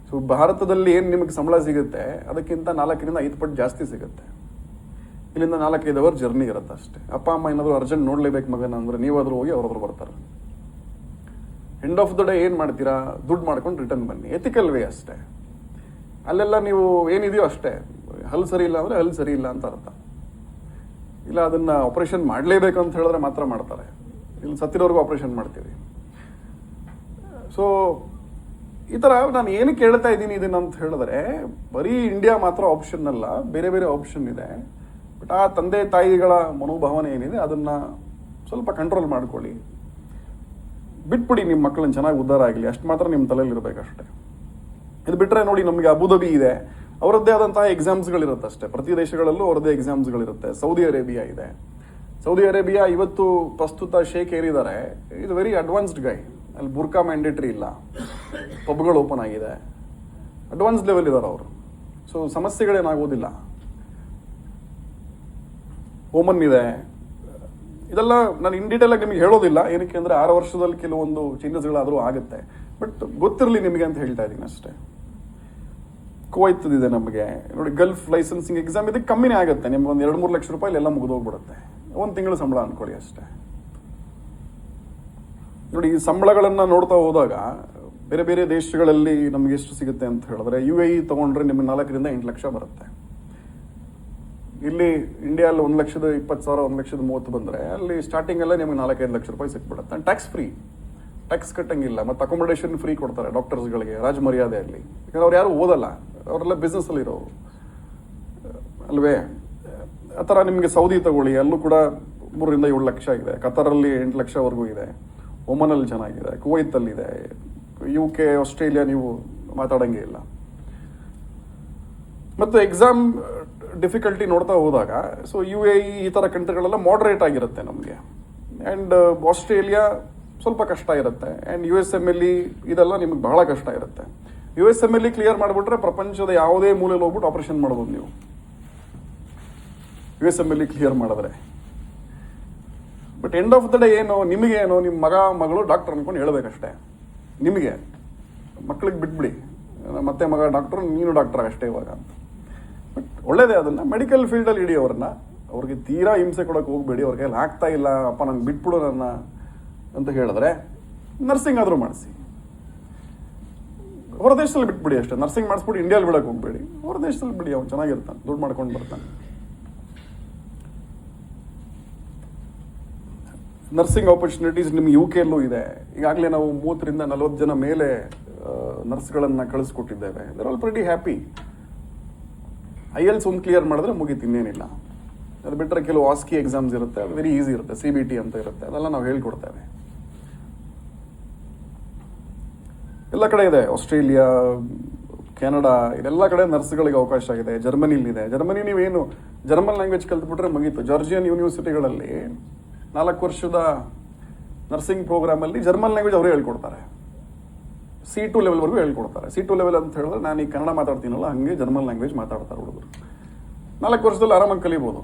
ಸೊ ಭಾರತದಲ್ಲಿ ಏನು ನಿಮಗೆ ಸಂಬಳ ಸಿಗುತ್ತೆ ಅದಕ್ಕಿಂತ 4 ರಿಂದ 5 ಪಟ್ಟು ಜಾಸ್ತಿ ಸಿಗುತ್ತೆ. ಇಲ್ಲಿಂದ 4-5 ಅವರ್ ಜರ್ನಿ ಇರುತ್ತೆ ಅಷ್ಟೇ. ಅಪ್ಪ ಅಮ್ಮ ಏನಾದರೂ ಅರ್ಜೆಂಟ್ ನೋಡ್ಲೇಬೇಕು ಮಗನ ಅಂದರೆ ನೀವಾದರೂ ಹೋಗಿ ಅವ್ರಾದ್ರು ಬರ್ತಾರೆ. ಎಂಡ್ ಆಫ್ ದ ಡೇ ಏನು ಮಾಡ್ತೀರಾ, ದುಡ್ಡು ಮಾಡ್ಕೊಂಡು ರಿಟರ್ನ್ ಬನ್ನಿ. ಎಥಿಕಲ್ ವೇ ಅಷ್ಟೇ. ಅಲ್ಲೆಲ್ಲ ನೀವು ಏನಿದೆಯೋ ಅಷ್ಟೇ, ಹಲ್ಲು ಸರಿ ಇಲ್ಲ ಅಂದರೆ ಹಲ್ಲು ಸರಿ ಇಲ್ಲ ಅಂತ ಅರ್ಥ. ಇಲ್ಲ ಅದನ್ನು ಆಪರೇಷನ್ ಮಾಡಲೇಬೇಕು ಅಂತ ಹೇಳಿದ್ರೆ ಮಾತ್ರ ಮಾಡ್ತಾರೆ. ಇಲ್ಲಿ ಸತ್ತಿರೋರ್ಗೂ ಆಪರೇಷನ್ ಮಾಡ್ತೀವಿ. ಸೊ ಈ ಥರ ನಾನು ಏನಕ್ಕೆ ಹೇಳ್ತಾ ಇದ್ದೀನಿ ಇದನ್ನ ಅಂತ ಹೇಳಿದ್ರೆ, ಬರೀ ಇಂಡಿಯಾ ಮಾತ್ರ ಆಪ್ಷನ್ ಅಲ್ಲ, ಬೇರೆ ಬೇರೆ ಆಪ್ಷನ್ ಇದೆ. ಬಟ್ ಆ ತಂದೆ ತಾಯಿಗಳ ಮನೋಭಾವನೆ ಏನಿದೆ ಅದನ್ನು ಸ್ವಲ್ಪ ಕಂಟ್ರೋಲ್ ಮಾಡ್ಕೊಳ್ಳಿ. ಬಿಟ್ಬಿಡಿ, ನಿಮ್ಮ ಮಕ್ಕಳನ್ನ ಚೆನ್ನಾಗಿ ಉದ್ಧಾರ ಆಗಲಿ, ಅಷ್ಟು ಮಾತ್ರ ನಿಮ್ಮ ತಲೆಯಲ್ಲಿ ಇರಬೇಕಷ್ಟೇ. ಇದು ಬಿಟ್ಟರೆ ನೋಡಿ, ನಮಗೆ ಅಬುಧಾಬಿ ಇದೆ, ಅವರದ್ದೇ ಆದಂತಹ ಎಕ್ಸಾಮ್ಸ್ಗಳಿರುತ್ತೆ ಅಷ್ಟೇ. ಪ್ರತಿ ದೇಶಗಳಲ್ಲೂ ಅವರದ್ದೇ ಎಕ್ಸಾಮ್ಸ್ಗಳಿರುತ್ತೆ. ಸೌದಿ ಅರೇಬಿಯಾ ಇದೆ. ಸೌದಿ ಅರೇಬಿಯಾ ಇವತ್ತು ಪ್ರಸ್ತುತ ಶೇಖ್ ಏರಿದ್ದಾರೆ, ಇದು ವೆರಿ ಅಡ್ವಾನ್ಸ್ಡ್ ಗೈ. ಅಲ್ಲಿ ಬುರ್ಕಾ ಮ್ಯಾಂಡೇಟ್ರಿ ಇಲ್ಲ, ಪಬ್ಗಳು ಓಪನ್ ಆಗಿದೆ, ಅಡ್ವಾನ್ಸ್ ಲೆವೆಲ್ ಇದ್ದಾರೆ ಅವರು. ಸೊ ಸಮಸ್ಯೆಗಳೇನಾಗೋದಿಲ್ಲ. ಓಮನ್ ಇದೆ. ಇದೆಲ್ಲ ನಾನು ಇನ್ ಡೀಟೇಲ್ ಆಗಿ ನಿಮಗೆ ಹೇಳೋದಿಲ್ಲ, ಏನಕ್ಕೆ ಅಂದರೆ 6 ವರ್ಷದಲ್ಲಿ ಕೆಲವೊಂದು ಚೇಂಜಸ್ಗಳಾದರೂ ಆಗುತ್ತೆ. ಬಟ್ ಗೊತ್ತಿರಲಿ ನಿಮಗೆ ಅಂತ ಹೇಳ್ತಾ ಇದ್ದೀನಿ ಅಷ್ಟೇ. ಕುವೈತ್ ಇದೆ ನಮಗೆ ನೋಡಿ, ಗಲ್ಫ್ ಲೈಸೆನ್ಸಿಂಗ್ ಎಕ್ಸಾಮ್ ಇದಕ್ಕೆ ಕಮ್ಮಿನೇ ಆಗುತ್ತೆ. ನಿಮ್ಗೆ ಒಂದು 2-3 ಲಕ್ಷ ರೂಪಾಯಿ ಎಲ್ಲ ಮುಗಿದೋಗ್ಬಿಡುತ್ತೆ. 1 ತಿಂಗಳು ಸಂಬಳ ಅನ್ಕೊಳ್ಳಿ ಅಷ್ಟೇ. ನೋಡಿ, ಈ ಸಂಬಳಗಳನ್ನು ನೋಡ್ತಾ ಹೋದಾಗ ಬೇರೆ ಬೇರೆ ದೇಶಗಳಲ್ಲಿ ನಮಗೆ ಎಷ್ಟು ಸಿಗುತ್ತೆ ಅಂತ ಹೇಳಿದ್ರೆ, UAE ತೊಗೊಂಡ್ರೆ ನಿಮಗೆ 4 ರಿಂದ 8 ಲಕ್ಷ ಬರುತ್ತೆ. ಇಲ್ಲಿ ಇಂಡಿಯಾದಲ್ಲಿ 1,20,000 1,30,000 ಬಂದರೆ ಅಲ್ಲಿ ಸ್ಟಾರ್ಟಿಂಗ್ ಎಲ್ಲ ನಿಮಗೆ 4-5 ಲಕ್ಷ ರೂಪಾಯಿ ಸಿಕ್ಬಿಡುತ್ತೆ. ಟ್ಯಾಕ್ಸ್ ಫ್ರೀ, ಟ್ಯಾಕ್ಸ್ ಕಟ್ಟಂಗಿಲ್ಲ. ಮತ್ತು ಅಕೊಮಡೇಷನ್ ಫ್ರೀ ಕೊಡ್ತಾರೆ ಡಾಕ್ಟರ್ಸ್ಗಳಿಗೆ, ರಾಜ ಮರ್ಯಾದೆಯಲ್ಲಿ. ಯಾಕಂದ್ರೆ ಅವ್ರು ಯಾರು ಓದಲ್ಲ, ಅವರೆಲ್ಲ ಬಿಸ್ನೆಸ್ಸಲ್ಲಿ ಇರೋರು ಅಲ್ವೇ. ಆ ಥರ ನಿಮಗೆ ಸೌದಿ ತಗೊಳ್ಳಿ, ಅಲ್ಲೂ ಕೂಡ 3 ರಿಂದ 7 ಲಕ್ಷ ಇದೆ. ಕತಾರಲ್ಲಿ 8 ಲಕ್ಷವರೆಗೂ ಇದೆ. ಒಮನಲ್ಲಿ ಚೆನ್ನಾಗಿದೆ, ಕುವೈತಲ್ಲಿದೆ. UK, ಆಸ್ಟ್ರೇಲಿಯಾ ನೀವು ಮಾತಾಡೋಂಗೇ ಇಲ್ಲ. ಮತ್ತು ಎಕ್ಸಾಮ್ ಡಿಫಿಕಲ್ಟಿ ನೋಡ್ತಾ ಹೋದಾಗ, ಸೊ UAE ಈ ಥರ ಕಂಟ್ರಿಗಳೆಲ್ಲ ಮಾಡ್ರೇಟ್ ಆಗಿರುತ್ತೆ ನಮಗೆ. ಆ್ಯಂಡ್ ಆಸ್ಟ್ರೇಲಿಯಾ ಸ್ವಲ್ಪ ಕಷ್ಟ ಇರುತ್ತೆ. ಆ್ಯಂಡ್ USMLE ಇದೆಲ್ಲ ನಿಮಗೆ ಬಹಳ ಕಷ್ಟ ಇರುತ್ತೆ. USMLE ಕ್ಲಿಯರ್ ಮಾಡಿಬಿಟ್ರೆ ಪ್ರಪಂಚದ ಯಾವುದೇ ಮೂಲೆಯಲ್ಲಿ ಹೋಗ್ಬಿಟ್ಟು ಆಪರೇಷನ್ ಮಾಡ್ಬೋದು ನೀವು. USMLE ಕ್ಲಿಯರ್ ಮಾಡಿದ್ರೆ. But end of the day ಏನು, ನಿಮಗೇನು, ನಿಮ್ಮ ಮಗಳು ಡಾಕ್ಟರ್ ಅಂದ್ಕೊಂಡು ಹೇಳ್ಬೇಕಷ್ಟೇ. ನಿಮಗೆ ಮಕ್ಕಳಿಗೆ ಬಿಟ್ಬಿಡಿ, ಮತ್ತೆ ಮಗ ಡಾಕ್ಟ್ರು, ನೀನು ಡಾಕ್ಟರ್ ಅಷ್ಟೇ ಇವಾಗ ಅಂತ. ಬಟ್ ಒಳ್ಳೇದೇ, ಅದನ್ನು ಮೆಡಿಕಲ್ ಫೀಲ್ಡಲ್ಲಿ ಇಡಿ ಅವ್ರನ್ನ. ಅವ್ರಿಗೆ ತೀರಾ ಹಿಂಸೆ ಕೊಡೋಕೆ ಹೋಗಬೇಡಿ. ಅವ್ರಿಗೆ ಅಲ್ಲಿ ಆಗ್ತಾ ಇಲ್ಲ, ಅಪ್ಪ ನಂಗೆ ಬಿಟ್ಬಿಡು ನನ್ನ ಅಂತ ಹೇಳಿದ್ರೆ ನರ್ಸಿಂಗ್ ಆದರೂ ಮಾಡಿಸಿ. ಹೊರ ದೇಶದಲ್ಲಿ ಬಿಟ್ಬಿಡಿ ಅಷ್ಟೇ. ನರ್ಸಿಂಗ್ ಮಾಡಿಸ್ಬಿಟ್ಟು ಇಂಡಿಯಲ್ಲಿ ಬಿಡೋಕೆ ಹೋಗಬೇಡಿ, ಹೊರ ದೇಶದಲ್ಲಿ ಬಿಡಿ. ಅವ್ನು ಚೆನ್ನಾಗಿರ್ತಾನೆ, ದುಡ್ಡು ಮಾಡ್ಕೊಂಡು ಬರ್ತಾನೆ. ನರ್ಸಿಂಗ್ ಆಪರ್ಚುನಿಟೀಸ್ ನಿಮ್ಗೆ UKಯಲ್ಲೂ ಇದೆ. ಈಗಾಗಲೇ ನಾವು 30 ರಿಂದ 40 ಜನ ಮೇಲೆ ನರ್ಸ್ಗಳನ್ನು ಕಳಿಸ್ಕೊಟ್ಟಿದ್ದೇವೆ. They're all pretty happy. IELTS ಒಂದು ಕ್ಲಿಯರ್ ಮಾಡಿದ್ರೆ ಮುಗೀತು, ಇನ್ನೇನಿಲ್ಲ. ಅದು ಬಿಟ್ಟರೆ ಕೆಲವು ಆಸ್ಕಿ ಎಕ್ಸಾಮ್ಸ್ ಇರುತ್ತೆ, ಅದು ವೆರಿ ಈಸಿ ಇರುತ್ತೆ. CBT ಅಂತ ಇರುತ್ತೆ, ಅದೆಲ್ಲ ನಾವು ಹೇಳ್ಕೊಡ್ತೇವೆ. ಎಲ್ಲ ಕಡೆ ಇದೆ. ಆಸ್ಟ್ರೇಲಿಯಾ, ಕೆನಡಾ, ಇದೆಲ್ಲ ಕಡೆ ನರ್ಸ್ಗಳಿಗೆ ಅವಕಾಶ ಇದೆ. ಜರ್ಮನಿಲಿದೆ. ಜರ್ಮನಿ ನೀವೇನು ಜರ್ಮನ್ ಲ್ಯಾಂಗ್ವೇಜ್ ಕಲ್ತ್ಬಿಟ್ರೆ ಮುಗೀತು. ಜಾರ್ಜಿಯನ್ ಯೂನಿವರ್ಸಿಟಿಗಳಲ್ಲಿ 4 ವರ್ಷದ ನರ್ಸಿಂಗ್ ಪ್ರೋಗ್ರಾಮಲ್ಲಿ ಜರ್ಮನ್ ಲ್ಯಾಂಗ್ವೇಜ್ ಅವರೇ ಹೇಳ್ಕೊಡ್ತಾರೆ. C2 ಲೆವೆಲ್ವರೆಗೂ ಹೇಳ್ಕೊಡ್ತಾರೆ. C2 ಲೆವೆಲ್ ಅಂತ ಹೇಳಿದ್ರೆ ನಾನು ಈ ಕನ್ನಡ ಮಾತಾಡ್ತೀನಲ್ಲ, ಹಾಗೆ ಜರ್ಮನ್ ಲ್ಯಾಂಗ್ವೇಜ್ ಮಾತಾಡ್ತಾರೆ ಹುಡುಗರು. 4 ವರ್ಷದಲ್ಲಿ ಆರಾಮಾಗಿ ಕಲಿಬೋದು,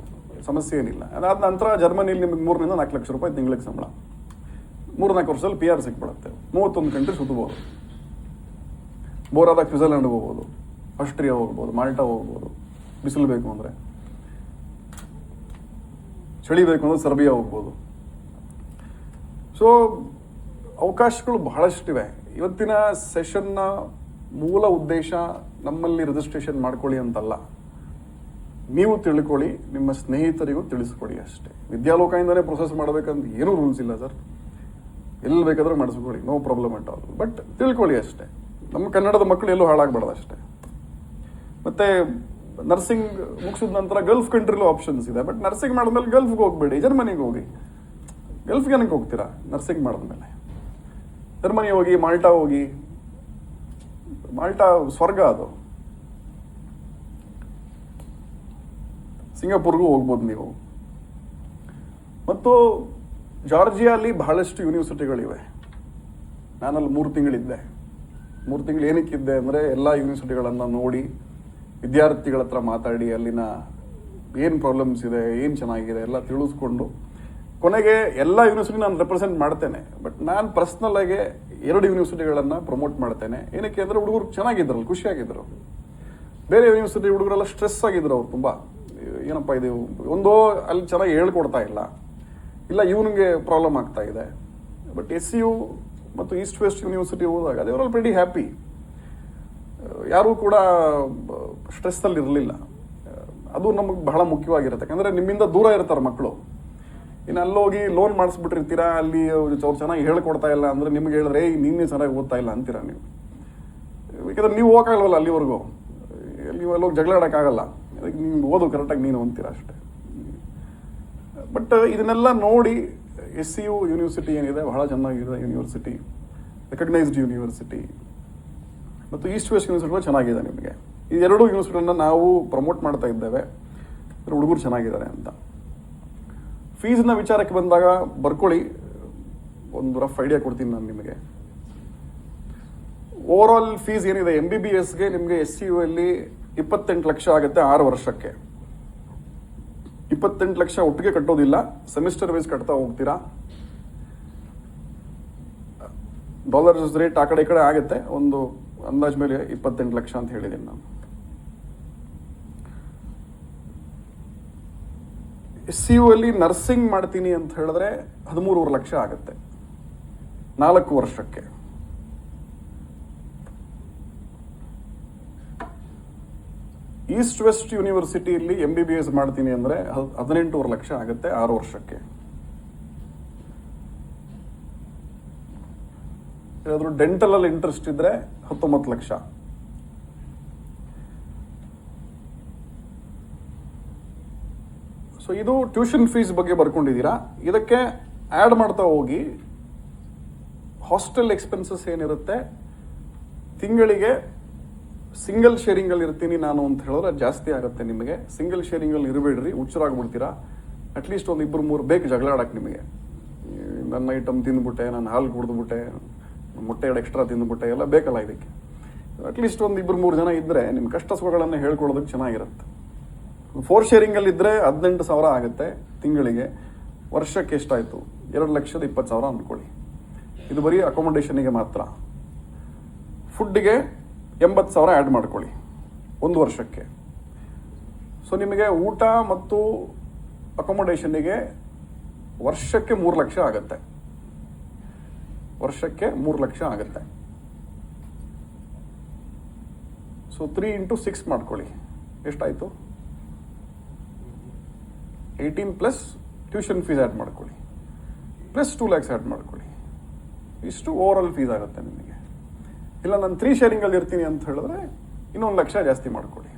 ಸಮಸ್ಯೆ ಏನಿಲ್ಲ. ಅದಾದ ನಂತರ ಜರ್ಮನಿಲಿ ನಿಮಗೆ 3 ರಿಂದ 4 ಲಕ್ಷ ರೂಪಾಯಿ ತಿಂಗಳಿಗೆ ಸಂಬಳ. 3-4 ವರ್ಷದಲ್ಲಿ PR ಸಿಕ್ಬಿಡುತ್ತೆ. 31 ಕಂಟ್ರಿ ಸುತ್ತಬೋದು. ಬೋರಾದಾಗ ಸ್ವಿಟ್ಜರ್ಲ್ಯಾಂಡ್ ಹೋಗ್ಬೋದು, ಆಸ್ಟ್ರಿಯಾ ಹೋಗ್ಬೋದು, ಮಾಲ್ಟಾ ಹೋಗ್ಬೋದು. ಬಿಸಿಲು ಬೇಕು ಅಂದರೆ, ಚಳಿ ಬೇಕು ಅಂದರೆ ಸರ್ಬಿಯಾ ಹೋಗ್ಬೋದು. ಸೊ ಅವಕಾಶಗಳು ಬಹಳಷ್ಟಿವೆ. ಇವತ್ತಿನ ಸೆಷನ್ನ ಮೂಲ ಉದ್ದೇಶ ನಮ್ಮಲ್ಲಿ ರಿಜಿಸ್ಟ್ರೇಷನ್ ಮಾಡ್ಕೊಳ್ಳಿ ಅಂತಲ್ಲ, ನೀವು ತಿಳ್ಕೊಳ್ಳಿ, ನಿಮ್ಮ ಸ್ನೇಹಿತರಿಗೂ ತಿಳಿಸ್ಕೊಡಿ ಅಷ್ಟೇ. ವಿದ್ಯಾಲೋಕದಿಂದನೇ ಪ್ರೊಸೆಸ್ ಮಾಡಬೇಕಂತ ಏನೂ ರೂಲ್ಸ್ ಇಲ್ಲ ಸರ್. ಎಲ್ಲಿ ಬೇಕಾದರೂ ಮಾಡಿಸ್ಕೊಳ್ಳಿ, no problem at all. But ತಿಳ್ಕೊಳ್ಳಿ ಅಷ್ಟೇ. ನಮ್ಮ ಕನ್ನಡದ ಮಕ್ಕಳು ಎಲ್ಲೂ ಹಾಳಾಗಬಾರ್ದು ಅಷ್ಟೇ. ಮತ್ತು ನರ್ಸಿಂಗ್ ಮುಗಿಸಿದ ನಂತರ ಗಲ್ಫ್ ಕಂಟ್ರಿಲೂ ಆಪ್ಷನ್ಸ್ ಇದೆ. ಬಟ್ ನರ್ಸಿಂಗ್ ಮಾಡಿದ್ಮೇಲೆ ಗಲ್ಫ್ಗೆ ಹೋಗ್ಬೇಡಿ, ಜರ್ಮನಿಗೆ ಹೋಗಿ. ಗಲ್ಫ್ಗೆ ಏನಕ್ಕೆ ಹೋಗ್ತೀರಾ ನರ್ಸಿಂಗ್ ಮಾಡಿದ್ಮೇಲೆ? ಜರ್ಮನಿ ಹೋಗಿ, ಮಾಲ್ಟಾ ಹೋಗಿ. ಮಾಲ್ಟಾ ಸ್ವರ್ಗ ಅದು. ಸಿಂಗಾಪುರ್ಗೂ ಹೋಗ್ಬೋದು ನೀವು. ಮತ್ತು ಜಾರ್ಜಿಯಲ್ಲಿ ಬಹಳಷ್ಟು ಯೂನಿವರ್ಸಿಟಿಗಳಿವೆ. ನಾನಲ್ಲಿ 3 ತಿಂಗಳಿದ್ದೆ. 3 ತಿಂಗಳು ಏನಕ್ಕಿದ್ದೆ ಅಂದರೆ ಎಲ್ಲ ಯೂನಿವರ್ಸಿಟಿಗಳನ್ನು ನೋಡಿ, ವಿದ್ಯಾರ್ಥಿಗಳ ಹತ್ರ ಮಾತಾಡಿ, ಅಲ್ಲಿನ ಏನು ಪ್ರಾಬ್ಲಮ್ಸ್ ಇದೆ, ಏನು ಚೆನ್ನಾಗಿದೆ ಎಲ್ಲ ತಿಳಿಸ್ಕೊಂಡು, ಕೊನೆಗೆ ಎಲ್ಲ ಯೂನಿವರ್ಸಿಟಿ ನಾನು ರೆಪ್ರೆಸೆಂಟ್ ಮಾಡ್ತೇನೆ. ಬಟ್ ನಾನು ಪರ್ಸ್ನಲ್ ಆಗಿ 2 ಯೂನಿವರ್ಸಿಟಿಗಳನ್ನು ಪ್ರಮೋಟ್ ಮಾಡ್ತೇನೆ. ಏನಕ್ಕೆ ಅಂದರೆ ಹುಡುಗರು ಚೆನ್ನಾಗಿದ್ರಲ್ಲ, ಖುಷಿಯಾಗಿದ್ದರು. ಬೇರೆ ಯೂನಿವರ್ಸಿಟಿ ಹುಡುಗರೆಲ್ಲ ಸ್ಟ್ರೆಸ್ ಆಗಿದ್ರು. ಅವ್ರು ತುಂಬ ಏನಪ್ಪ ಇದು ಒಂದೋ ಅಲ್ಲಿ ಚೆನ್ನಾಗಿ ಹೇಳ್ಕೊಡ್ತಾ ಇಲ್ಲ ಇವನಿಗೆ ಪ್ರಾಬ್ಲಮ್ ಆಗ್ತಾ ಇದೆ. ಬಟ್ SU ಮತ್ತು ಈಸ್ಟ್ ವೆಸ್ಟ್ ಯೂನಿವರ್ಸಿಟಿ ಹೋದಾಗ they are all pretty happy. ಯಾರೂ ಕೂಡ ಸ್ಟ್ರೆಸ್ಸಲ್ಲಿ ಇರಲಿಲ್ಲ. ಅದು ನಮಗೆ ಬಹಳ ಮುಖ್ಯವಾಗಿರುತ್ತೆ. ಯಾಕಂದರೆ ನಿಮ್ಮಿಂದ ದೂರ ಇರ್ತಾರೆ ಮಕ್ಕಳು. ಇನ್ನು ಅಲ್ಲೋಗಿ ಲೋನ್ ಮಾಡಿಸ್ಬಿಟ್ಟಿರ್ತೀರಾ, ಅಲ್ಲಿ ಅವ್ರು ಚೆನ್ನಾಗಿ ಹೇಳ್ಕೊಡ್ತಾ ಇಲ್ಲ ಅಂದರೆ ನಿಮ್ಗೆ ಹೇಳಿದ್ರೆ ನೀನೇ ಚೆನ್ನಾಗಿ ಓದ್ತಾ ಇಲ್ಲ ಅಂತೀರಾ ನೀವು. ಯಾಕಂದ್ರೆ ನೀವು ಹೋಗಕ್ಕಾಗಲ್ವಲ್ಲ ಅಲ್ಲಿವರೆಗೂ. ನೀವು ಅಲ್ಲೋಗಿ ಜಗಳ ಆಡೋಕ್ಕಾಗಲ್ಲ. ಅದಕ್ಕೆ ನೀವು ಓದು ಕರೆಕ್ಟಾಗಿ ನೀನು ಅಂತೀರ ಅಷ್ಟೇ. ಬಟ್ ಇದನ್ನೆಲ್ಲ ನೋಡಿ SU ಯೂನಿವರ್ಸಿಟಿ ಏನಿದೆ ಬಹಳ ಚೆನ್ನಾಗಿದೆ ಯೂನಿವರ್ಸಿಟಿ, ರೆಕಗ್ನೈಸ್ಡ್ ಯೂನಿವರ್ಸಿಟಿ. ಮತ್ತು ಈಸ್ಟ್ ವೆಸ್ಟ್ ಯೂನಿವರ್ಸಿಟಿ ಚೆನ್ನಾಗಿದೆ. ನಿಮಗೆ ಈ 2 ಯೂನಿವರ್ಸಿಟಿಯನ್ನು ನಾವು ಪ್ರಮೋಟ್ ಮಾಡ್ತಾ ಇದ್ದೇವೆ, ಹುಡುಗರು ಚೆನ್ನಾಗಿದ್ದಾರೆ ಅಂತ. ಫೀಸ್ನ ವಿಚಾರಕ್ಕೆ ಬಂದಾಗ ಬರ್ಕೊಳ್ಳಿ, ಒಂದು ರಫ್ ಐಡಿಯಾ ಕೊಡ್ತೀನಿ ನಾನು ನಿಮಗೆ. ಓವರ್ ಆಲ್ ಫೀಸ್ ಏನಿದೆ MBBSಗೆ ನಿಮಗೆ SU ಅಲ್ಲಿ 28 ಲಕ್ಷ ಆಗುತ್ತೆ 6 ವರ್ಷಕ್ಕೆ. 28 ಲಕ್ಷ ಒಟ್ಟಿಗೆ ಕಟ್ಟೋದಿಲ್ಲ, ಸೆಮಿಸ್ಟರ್ ವೈಸ್ ಕಟ್ತಾ ಹೋಗ್ತೀರಾ. ಡಾಲರ್ಸ್ ರೇಟ್ ಆ ಕಡೆ ಈ ಕಡೆ ಆಗುತ್ತೆ. ಒಂದು ಅಂದಾಜ್ ಮೇಲೆ 28 ಲಕ್ಷ ಅಂತ ಹೇಳಿದ್ದೀನಿ ನಾನು. SU ಅಲ್ಲಿ ನರ್ಸಿಂಗ್ ಮಾಡ್ತೀನಿ ಅಂತ ಹೇಳಿದ್ರೆ 13.5 ಲಕ್ಷ ಆಗುತ್ತೆ 4 ವರ್ಷಕ್ಕೆ. ಈಸ್ಟ್ ವೆಸ್ಟ್ ಯೂನಿವರ್ಸಿಟಿಯಲ್ಲಿ MBBS ಮಾಡ್ತೀನಿ ಅಂದರೆ 18.5 ಲಕ್ಷ ಆಗುತ್ತೆ 6 ವರ್ಷಕ್ಕೆ. ಏನಾದರೂ ಡೆಂಟಲಲ್ಲಿ ಇಂಟ್ರೆಸ್ಟ್ ಇದ್ರೆ 19 ಲಕ್ಷ. ಸೊ ಇದು ಟ್ಯೂಷನ್ ಫೀಸ್ ಬಗ್ಗೆ ಬರ್ಕೊಂಡಿದ್ದೀರಾ. ಇದಕ್ಕೆ ಆ್ಯಡ್ ಮಾಡ್ತಾ ಹೋಗಿ ಹಾಸ್ಟೆಲ್ ಎಕ್ಸ್ಪೆನ್ಸಸ್ ಏನಿರುತ್ತೆ, ತಿಂಗಳಿಗೆ ಸಿಂಗಲ್ ಶೇರಿಂಗಲ್ಲಿ ಇರ್ತೀನಿ ನಾನು ಅಂತ ಹೇಳಿದ್ರೆ ಜಾಸ್ತಿ ಆಗುತ್ತೆ ನಿಮಗೆ. ಸಿಂಗಲ್ ಶೇರಿಂಗಲ್ಲಿ ಇರಬೇಡ್ರಿ, ಹುಚ್ಚರಾಗ್ಬಿಡ್ತೀರಾ. ಅಟ್ಲೀಸ್ಟ್ ಒಂದು 2-3 ಬೇಕು ಜಗಳ ಆಡಕ್ಕೆ ನಿಮಗೆ. ನನ್ನ ಐಟಮ್ ತಿಂದ್ಬಿಟ್ಟೆ, ನಾನು ಹಾಲು ಕುಡಿದ್ಬಿಟ್ಟೆ, ಮೊಟ್ಟೆ 2 ಎಕ್ಸ್ಟ್ರಾ ತಿಂದ್ಬಿಟ್ಟೆ, ಎಲ್ಲ ಬೇಕಲ್ಲ ಇದಕ್ಕೆ. ಅಟ್ಲೀಸ್ಟ್ ಒಂದು 2-3 ಜನ ಇದ್ದರೆ ನಿಮ್ಮ ಕಷ್ಟ ಸುಖಗಳನ್ನು ಹೇಳ್ಕೊಳ್ಳೋದಕ್ಕೆ ಚೆನ್ನಾಗಿರುತ್ತೆ. 4 ಶೇರಿಂಗಲ್ಲಿ ಇದ್ದರೆ 18,000 ಆಗುತ್ತೆ ತಿಂಗಳಿಗೆ. ವರ್ಷಕ್ಕೆ ಎಷ್ಟಾಯಿತು? 2,20,000 ಅಂದ್ಕೊಳ್ಳಿ. ಇದು ಬರೀ ಅಕೊಮಡೇಷನಿಗೆ ಮಾತ್ರ. ಫುಡ್ಡಿಗೆ 80,000 ಆ್ಯಡ್ ಮಾಡ್ಕೊಳ್ಳಿ 1 ವರ್ಷಕ್ಕೆ. ಸೊ ನಿಮಗೆ ಊಟ ಮತ್ತು ಅಕೊಮಡೇಷನ್ನಿಗೆ ವರ್ಷಕ್ಕೆ 3 ಲಕ್ಷ ಆಗುತ್ತೆ. ವರ್ಷಕ್ಕೆ 3 ಲಕ್ಷ ಆಗುತ್ತೆ. ಸೊ 3 × 6 ಮಾಡ್ಕೊಳ್ಳಿ, ಎಷ್ಟಾಯಿತು? 18 ಪ್ಲಸ್ ಟ್ಯೂಷನ್ ಫೀಸ್ ಆ್ಯಡ್ ಮಾಡ್ಕೊಳ್ಳಿ, ಪ್ಲಸ್ 2 lakhs ಆ್ಯಡ್ ಮಾಡ್ಕೊಳ್ಳಿ. ಇಷ್ಟು ಓವರ್ ಆಲ್ ಫೀಸ್ ಆಗುತ್ತೆ ನಿಮಗೆ. ಇಲ್ಲ ನಾನು 3 ಶೇರಿಂಗಲ್ಲಿ ಇರ್ತೀನಿ ಅಂತ ಹೇಳಿದ್ರೆ ಇನ್ನೂ 1 ಲಕ್ಷ ಜಾಸ್ತಿ ಮಾಡ್ಕೊಳ್ಳಿ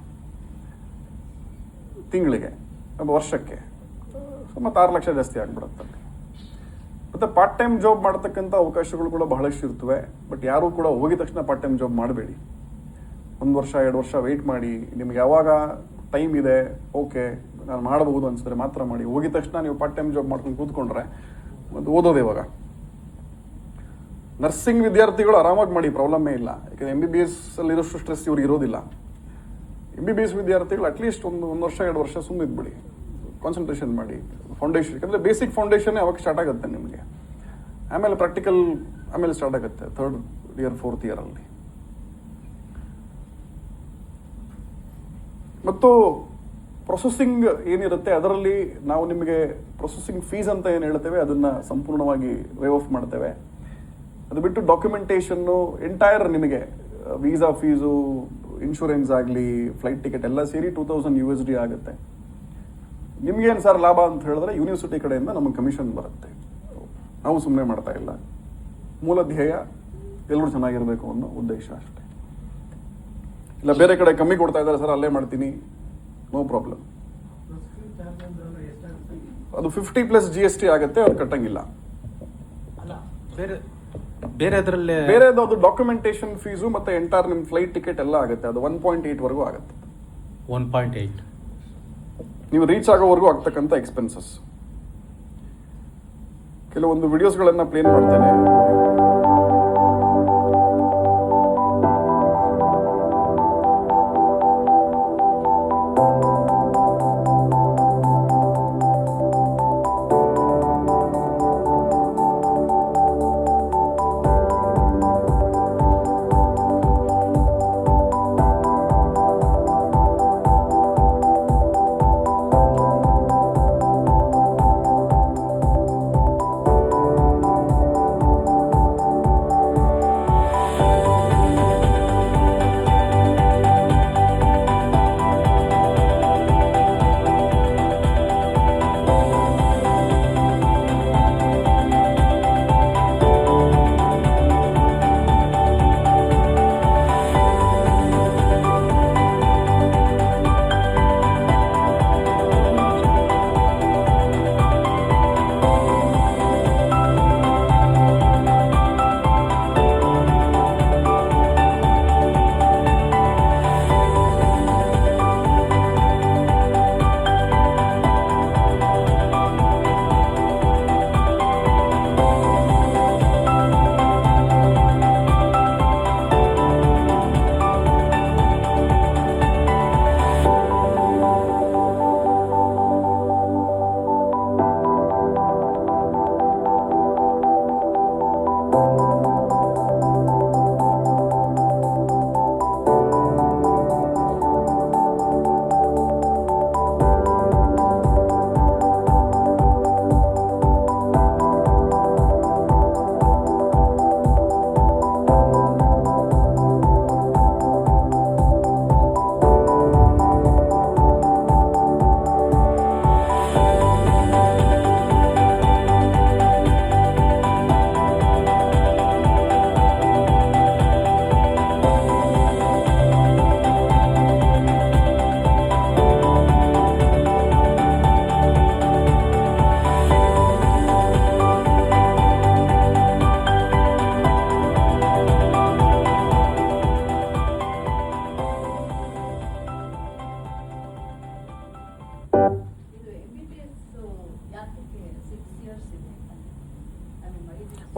ತಿಂಗಳಿಗೆ, ವರ್ಷಕ್ಕೆ. ಮತ್ತು 6 ಲಕ್ಷ ಜಾಸ್ತಿ ಆಗಿಬಿಡುತ್ತೆ. ಮತ್ತು ಪಾರ್ಟ್ ಟೈಮ್ ಜಾಬ್ ಮಾಡ್ತಕ್ಕಂಥ ಅವಕಾಶಗಳು ಕೂಡ ಬಹಳಷ್ಟು ಇರ್ತವೆ. ಬಟ್ ಯಾರೂ ಕೂಡ ಹೋಗಿದ ತಕ್ಷಣ ಪಾರ್ಟ್ ಟೈಮ್ ಜಾಬ್ ಮಾಡಬೇಡಿ. 1 ವರ್ಷ 2 ವರ್ಷ ವೆಯ್ಟ್ ಮಾಡಿ. ನಿಮ್ಗೆ ಯಾವಾಗ ಟೈಮ್ ಇದೆ, ಓಕೆ ನಾನು ಮಾಡಬಹುದು ಅನ್ಸಿದ್ರೆ ಮಾತ್ರ ಮಾಡಿ. ಹೋಗಿದ ತಕ್ಷಣ ನೀವು ಪಾರ್ಟ್ ಟೈಮ್ ಜಾಬ್ ಮಾಡ್ಕೊಂಡು ಕೂತ್ಕೊಂಡ್ರೆ ಮತ್ತು ಓದೋದು ಇವಾಗ. ನರ್ಸಿಂಗ್ ವಿದ್ಯಾರ್ಥಿಗಳು ಆರಾಮಾಗಿ ಮಾಡಿ, ಪ್ರಾಬ್ಲಮ್ಮೇ ಇಲ್ಲ. ಯಾಕಂದರೆ MBBS ಅಲ್ಲಿರೋಷ್ಟು ಸ್ಟ್ರೆಸ್ ಇವ್ರಿಗೆ ಇರೋದಿಲ್ಲ. MBBS ವಿದ್ಯಾರ್ಥಿಗಳು ಅಟ್ಲೀಸ್ಟ್ ಒಂದು 1 ವರ್ಷ 2 ವರ್ಷ ಸುಮ್ಮನೆ ಇದ್ಬಿಡಿ, ಕಾನ್ಸಂಟ್ರೇಷನ್ ಮಾಡಿ. ಫೌಂಡೇಶನ್, ಯಾಕಂದರೆ ಬೇಸಿಕ್ ಫೌಂಡೇಶನ್ ಅವಾಗ ಸ್ಟಾರ್ಟ್ ಆಗುತ್ತೆ ನಿಮಗೆ. ಆಮೇಲೆ ಪ್ರಾಕ್ಟಿಕಲ್ ಆಮೇಲೆ ಸ್ಟಾರ್ಟ್ ಆಗುತ್ತೆ 3rd ಇಯರ್ 4th ಇಯರಲ್ಲಿ. ಮತ್ತು ಪ್ರೊಸೆಸಿಂಗ್ ಏನಿರುತ್ತೆ ಅದರಲ್ಲಿ ನಾವು ನಿಮಗೆ ಪ್ರೊಸೆಸಿಂಗ್ ಫೀಸ್ ಅಂತ ಏನು ಹೇಳ್ತೇವೆ ಅದನ್ನು ಸಂಪೂರ್ಣವಾಗಿ ವೇವ್ ಆಫ್ ಮಾಡ್ತೇವೆ. ಅದು ಬಿಟ್ಟು ಡಾಕ್ಯುಮೆಂಟೇಷನ್ನು ಎಂಟೈರ್ ನಿಮಗೆ ವೀಸಾ ಫೀಸು, ಇನ್ಶೂರೆನ್ಸ್ ಆಗಲಿ, ಫ್ಲೈಟ್ ಟಿಕೆಟ್ ಎಲ್ಲ ಸೇರಿ $2,000 USD ಆಗುತ್ತೆ. ನಿಮ್ಗೇನು ಸರ್ ಲಾಭ ಅಂತ ಹೇಳಿದ್ರೆ ಯೂನಿವರ್ಸಿಟಿ ಕಡೆಯಿಂದ ನಮಗೆ ಕಮಿಷನ್ ಬರುತ್ತೆ. ನಾವು ಸುಮ್ಮನೆ ಮಾಡ್ತಾ ಇಲ್ಲ. ಮೂಲ ಧ್ಯೇಯ ಎಲ್ಲರೂ ಚೆನ್ನಾಗಿರಬೇಕು ಅನ್ನೋ ಉದ್ದೇಶ ಅಷ್ಟೇ. ಇಲ್ಲ ಬೇರೆ ಕಡೆ ಕಮ್ಮಿ ಕೊಡ್ತಾ ಇದ್ದಾರೆ ಸರ್ ಅಲ್ಲೇ ಮಾಡ್ತೀನಿ, ನೋ ಪ್ರಾಬ್ಲಮ್. ಅದು 50+ GST ಆಗುತ್ತೆ, ಅದು ಕಟ್ಟಂಗಿಲ್ಲ. ಬೇರೆ ಅದರಲ್ಲೇ ಬೇರೆದು ಅದು ಡಾಕ್ಯುಮೆಂಟೇಶನ್ ಫೀಸು ಮತ್ತೆ ಎಂಟೈರ್ ನಿಮ್ಮ ಫ್ಲೈಟ್ ಟಿಕೆಟ್ ಎಲ್ಲ ಆಗುತ್ತೆ. ಅದು 1.8 ವರೆಗೂ ಆಗುತ್ತೆ. 1.8 ನೀವು ರೀಚ್ ಆಗೋವರೆಗೂ ಆಗ್ತಕ್ಕಂಥ ಎಕ್ಸ್ಪೆನ್ಸಸ್. ಕೆಲವೊಂದು ವಿಡಿಯೋಸ್ಗಳನ್ನ ಪ್ಲೇನ್ ಮಾಡ್ತೇನೆ.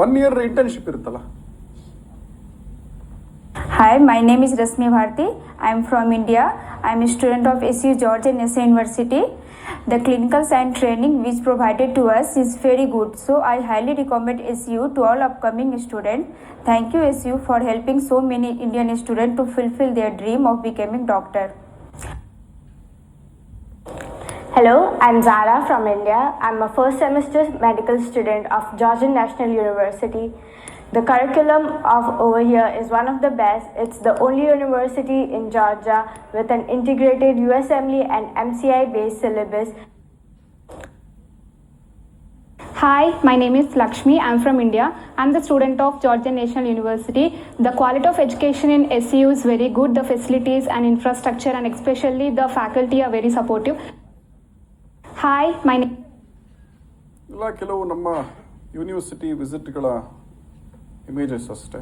ಒನ್ ಇಯರ್ ಇಂಟರ್ನ್ಶಿಪ್ ಇರುತ್ತಲ್ಲ. Hi, my name is Rasmi Bharti. I am from India. I am a student of SU Georgia National University. The clinical science training which provided to us is very good. So I highly recommend SU to all upcoming students. Thank you SU for helping so many Indian students to fulfill their dream of becoming doctor. Hello, I'm Zara from India. I'm a first semester medical student of Georgia National University. The curriculum of over here is one of the best. It's the only university in Georgia with an integrated USMLE and MCI based syllabus. Hi, my name is Lakshmi. I'm from India. I'm the student of Georgia National University. The quality of education in SU is very good. The facilities and infrastructure and especially the faculty are very supportive. Hi, my name. ಇಲ್ಲ, ಕೆಲವು ನಮ್ಮ university ವಿಸಿಟ್ಗಳ images ಅಷ್ಟೇ.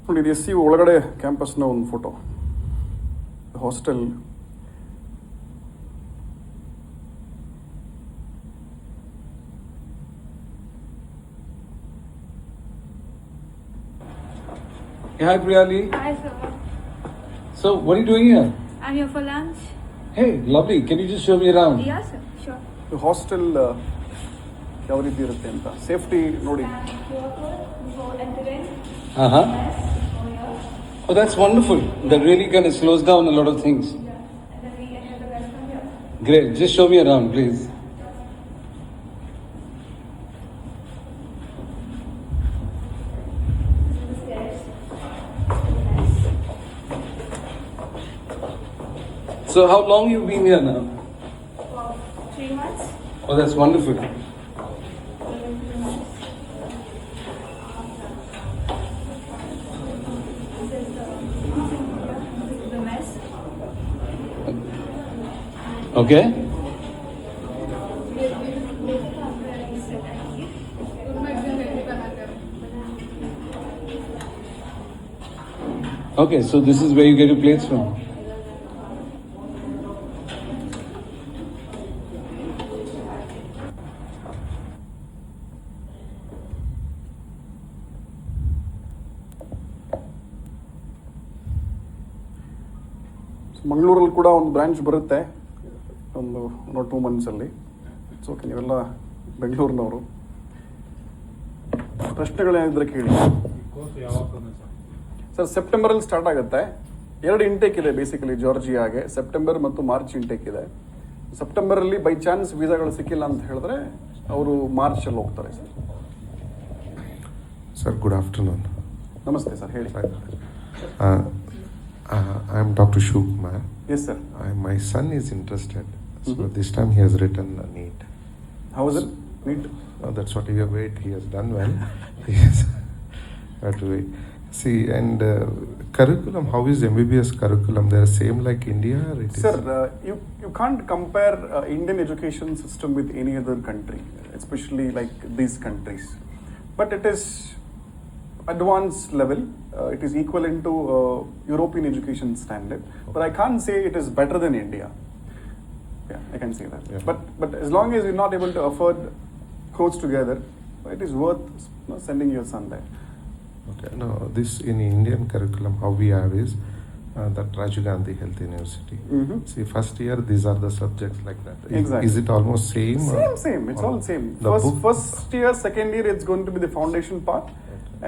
ನೋಡಿ, ಇದು SU ಒಳಗಡೆ ಕ್ಯಾಂಪಸ್ನ ಒಂದು photo. Hostel Hey, hi Priyali. Hi sir, So what are you doing here? I'm here for lunch. Hey, lovely. Can you just show me around? Yeah, sir. Sure. Hostel ಯಾವ ರೀತಿ ಇರುತ್ತೆ ಅಂತ safety ನೋಡಿ. Uh-huh. Oh, that's wonderful. That really kind of slows down a lot of things. Great. Just show me around, please. So how long you been here now? 3 months. Oh, that's wonderful. The mess. Okay. Okay, so this is where you get your plates from. ಮಂಗಳೂರಲ್ಲಿ ಕೂಡ ಒಂದು branch ಬರುತ್ತೆ ಒಂದು 2 ಮಂತ್ಸಲ್ಲಿ. It's okay, ನೀವೆಲ್ಲ ಬೆಂಗಳೂರಿನವರು. ಪ್ರಶ್ನೆಗಳೇನಿದ್ರೆ ಕೇಳಿ sir. ಸೆಪ್ಟೆಂಬರಲ್ಲಿ start ಆಗುತ್ತೆ. 2 intake ಇದೆ basically ಜಾರ್ಜಿಯಾಗೆ, September ಮತ್ತು ಮಾರ್ಚ್ ಇಂಟೇಕ್ ಇದೆ. ಸೆಪ್ಟೆಂಬರಲ್ಲಿ ಬೈ ಚಾನ್ಸ್ ವೀಸಾಗಳು ಸಿಕ್ಕಿಲ್ಲ ಅಂತ ಹೇಳಿದ್ರೆ ಅವರು ಮಾರ್ಚಲ್ಲಿ ಹೋಗ್ತಾರೆ ಸರ್. Sir, good afternoon. ನಮಸ್ತೆ ಸರ್, ಹೇಳಿ. I'm Dr. Shukmar. Yes sir. My son is interested. So this time he has written a NEET. How is it? NEET. That's what we wait. He has done well. Yes. Have to wait. See, and curriculum, how is MBBS curriculum? They are same like India? Or it is? Sir, you can't compare Indian education system with any other country, especially like these countries. But it is advanced level. It is equivalent to European education standard. But I can't say it is better than India. Yeah, I can say that. Yeah. But as long as you're not able to afford course together, it is worth sending your son there. Okay. No, this in Indian curriculum, how we have is that Rajiv Gandhi Health University. Mm-hmm. See, first year, these are the subjects like that. Exactly. Is it almost same? Same. It's or all same. The book? First year, second year, it's going to be the foundation part.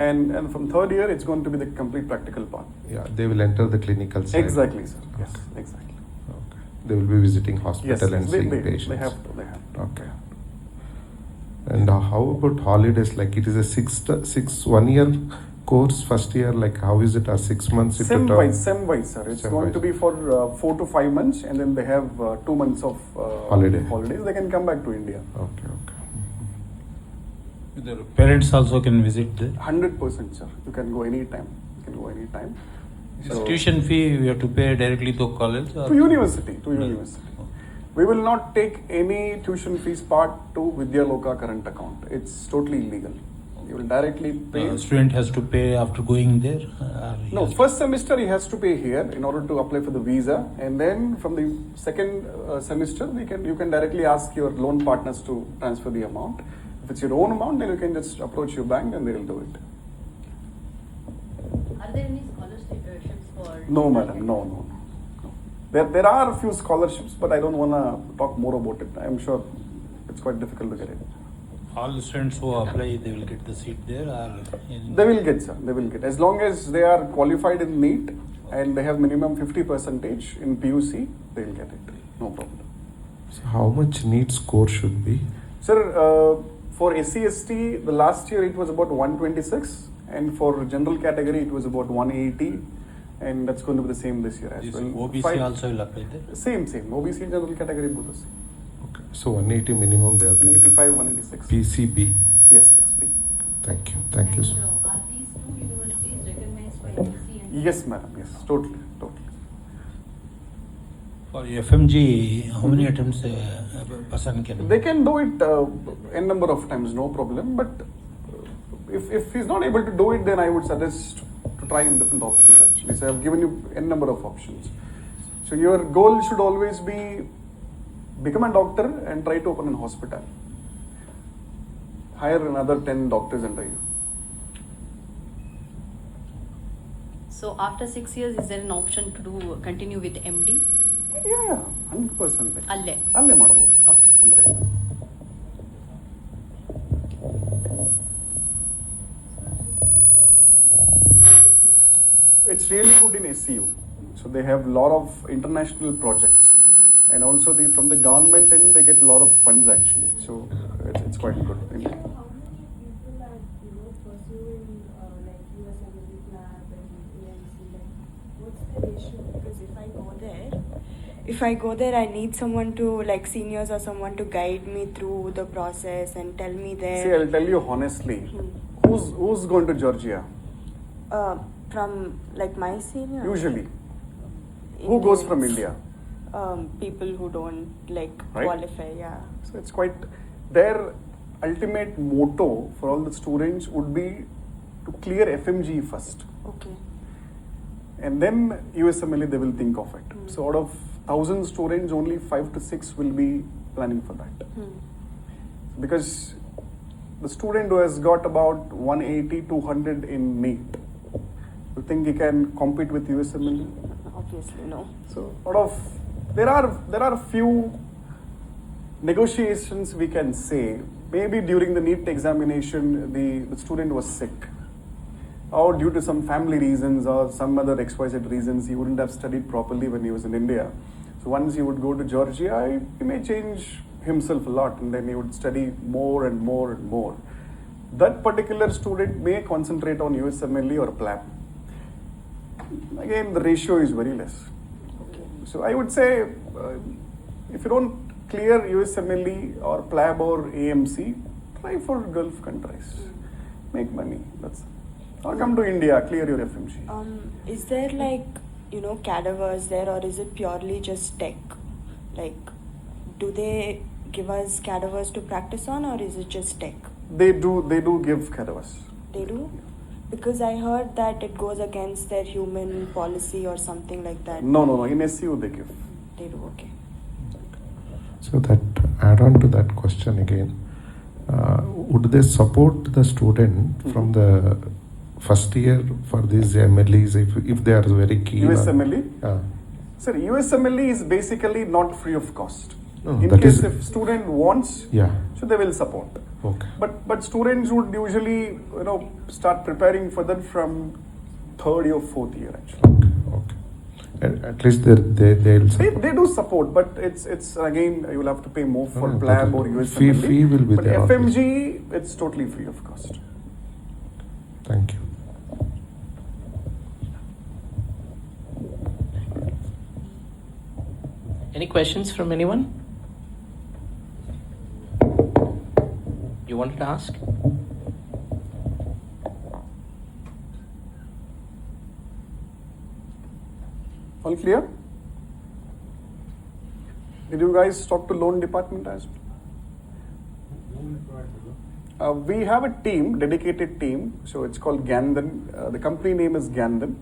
And from third year, it's going to be the complete practical part. Yeah, they will enter the clinical side. Exactly, sir. Yes, Okay. exactly. Okay. They will be visiting hospital and they, seeing they, patients. they have to. Okay. And how about holidays? Like it is a 1 year course first year. Like how is it? Or 6 months? Sem wise, sir. It's going Sem-wise. to be for 4 to 5 months, and then they have 2 months of holidays. They can come back to India. Okay. The parents also can visit there. 100%, sir. You can go anytime. So, Tuition fee we have to pay directly to college or to university. No. We will not take any tuition fees part to Vidyaloka current account. It's totally illegal. You will directly pay. The student has to pay after going there. No, first semester he has to pay here in order to apply for the visa, and then from the second semester you can directly ask your loan partners to transfer the amount. If it's your own amount, then you can just approach your bank and they will do it. Are there any scholarships for? No, madam, no. There are a few scholarships, but I don't want to talk more about it. I'm sure it's quite difficult to get it. all the students who apply, they will get the seat there or in They will get, sir. They will get. As long as they are qualified in NEET and they have minimum 50% in PUC, they will get it. No problem. So how much NEET score should be? Sir, for SC/ST, the last year it was about 126, and for general category it was about 180, and that's going to be the same this year as this well. OBC also will apply there. Same. OBC and general category both the same. Okay. So 180 minimum they have to be. 185, 186. PCB. Yes, B. Thank you, And sir. are these two universities recognized by EC and Yes, madam. Yes, totally. For FMG, how many attempts a person can? They can do it n number of times, no problem. But if he's not able to do it, then I would suggest to try in different options. Actually, so I've given you n number of options. So your goal should always be become a doctor and try to open a hospital. Hire another 10 doctors under you. So after 6 years, is there an option to continue with MD? 100% ಅಲ್ಲೇ ಅಲ್ಲೇ ಮಾಡ್ಬೋದು, okay. ತೊಂದರೆ ಇಲ್ಲ. It's really good in SCU. So they have a lot of international projects, and also from the government and they get a lot of funds actually. So it's quite good. How many people are pursuing like USMLE Lab and AMC? Like, what's the ratio? Because if I go there, I need someone to like seniors or someone to guide me through the process and tell me there. See, I'll tell you honestly, who's going to Georgia From like my senior. usually? Who goes from Indians. India? People who don't like Right. qualify. Yeah. So it's quite, their ultimate motto for all the students would be to clear FMG first, Okay. and then USMLE they will think of it. So out of 1,000 students, only 5 to 6 will be planning for that, because the student who has got about 180, 200 in NEET, you think he can compete with USMLE? Obviously no. So out of, there are few negotiations we can say. Maybe during the NEET examination, the student was sick, or due to some family reasons or some other XYZ reasons, he wouldn't have studied properly when he was in India. So once he would go to Georgia, he may change himself a lot, and then he would study more and more and more. That particular student may concentrate on USMLE or PLAB. Again, the ratio is very less. So I would say, if you don't clear USMLE or PLAB or AMC, try for Gulf countries. Make money. That's. Or come to India, clear your FMG. Is there like cadavers there, or is it purely just tech? Like, do they give us cadavers to practice on, or is it just tech? They do give cadavers. They do? Because I heard that it goes against their human policy or something like that. No. In SCU they give. They do, okay. So that add on to that question again, would they support the student from the first year for these MLEs if they are very keen? USMLE? On, Sir, USMLE is basically not free of cost. No, In that case is- if student wants, yeah. so they will support. Okay. But students would usually start preparing for that from 3rd or 4th year actually. Okay. At least they'll support. They do support, but it's again you will have to pay more for No, PLAB that or is- USMLE. fee will be but there FMG, it's totally free of cost. Thank you. Any questions from anyone? You wanted to ask? All clear? Did you guys talk to loan department as well? We have a team, dedicated team. So it's called Gandhan. The company name is Gandhan.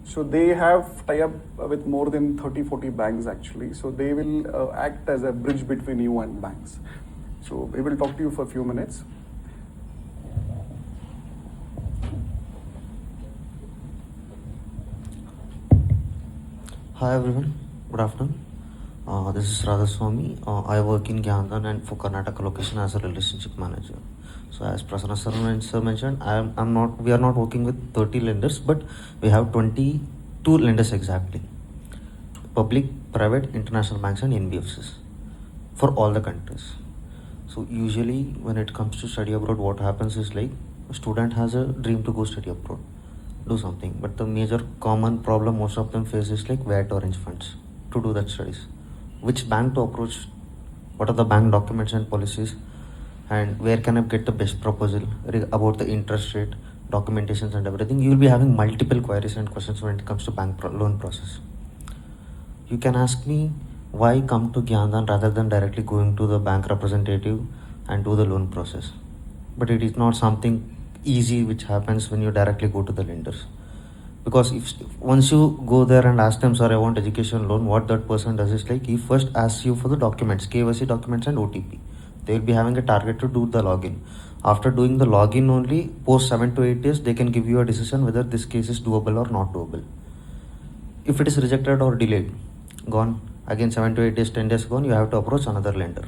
So they have tie-up with more than 30-40 banks actually. So they will act as a bridge between you and banks. So we will talk to you for a few minutes. Hi everyone, good afternoon. This is Radhaswamy. I work in Gandhan and for Karnataka location as a relationship manager. So as Prasanna sir mentioned, we are not working with 30 lenders, but we have 22 lenders exactly. Public, private, international banks and NBFCs for all the countries. So usually when it comes to study abroad, what happens is like a student has a dream to go study abroad, do something, but the major common problem most of them face is like where to arrange funds to do that studies, which bank to approach, what are the bank documents and policies, and where can I get the best proposal about the interest rate, documentations and everything. You will be having multiple queries and questions when it comes to bank loan process. You can ask me why come to Gandhan rather than directly going to the bank representative and do the loan process. But it is not something easy which happens when you directly go to the lenders. Because if once you go there and ask them, sorry, I want education loan, what that person does is like he first asks you for the documents, KYC documents and OTP. They will be having a target to do the login. After doing the login only, post 7 to 8 days, they can give you a decision whether this case is doable or not doable. If it is rejected or delayed, gone, Again, 7 to 8 days, 10 days gone, you have to approach another lender,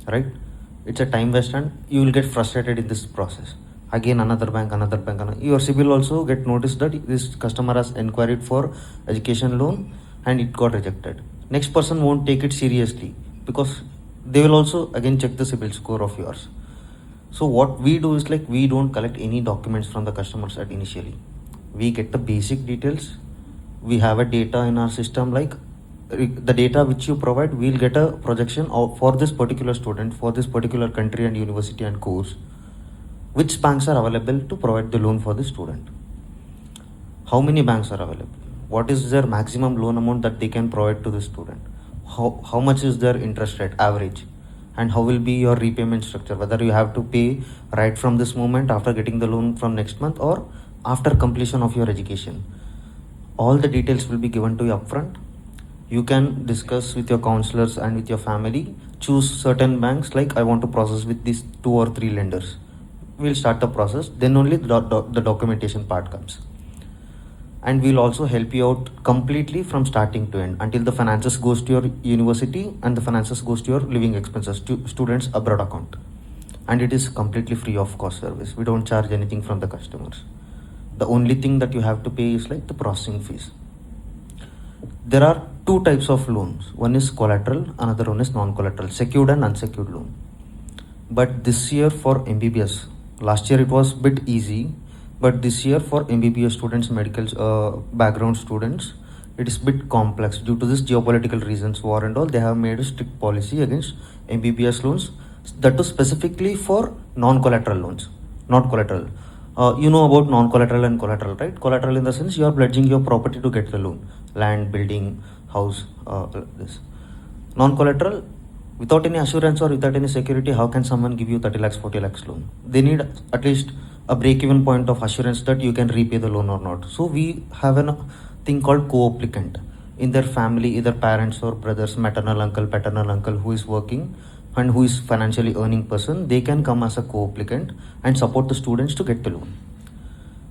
right? It's a time waste and you will get frustrated in this process. Again, another bank. Your CIBIL also get noticed that this customer has inquired for education loan and it got rejected. Next person won't take it seriously because they will also again check the CIBIL score of yours. So what we do is like we don't collect any documents from the customers at initially. We get the basic details. We have a data in our system like the data which you provide, we'll get a projection of, for this particular student, for this particular country and university and course, which banks are available to provide the loan for the student. How many banks are available? What is their maximum loan amount that they can provide to the student? How much is their interest rate average? And how will be your repayment structure? Whether you have to pay right from this moment after getting the loan from next month or after completion of your education. All the details will be given to you upfront. You can discuss with your counselors and with your family. Choose certain banks like I want to process with these 2 or 3 lenders. We'll start the process. Then only the documentation part comes. And we'll also help you out completely from starting to end until the finances goes to your university and the finances goes to your living expenses to students abroad account. And it is completely free of cost service. We don't charge anything from the customers. The only thing that you have to pay is like the processing fees. There are 2 types of loans. One is collateral, another one is non-collateral, secured and unsecured loan. But this year for MBBS, last year it was a bit easy, but this year for MBBS students, medical background students, it is a bit complex due to this geopolitical reasons, war and all. They have made a strict policy against MBBS loans, that was specifically for non-collateral loans, not collateral. You know about non-collateral and collateral, right? Collateral in the sense you are pledging your property to get the loan, land, building, house, this. Non-collateral, without any assurance or without any security, how can someone give you 30 lakhs, 40 lakhs loan? They need at least a break-even point of assurance that you can repay the loan or not. So we have a thing called co-applicant. In their family, either parents or brothers, maternal uncle, paternal uncle who is working and who is financially earning person, they can come as a co-applicant and support the students to get the loan.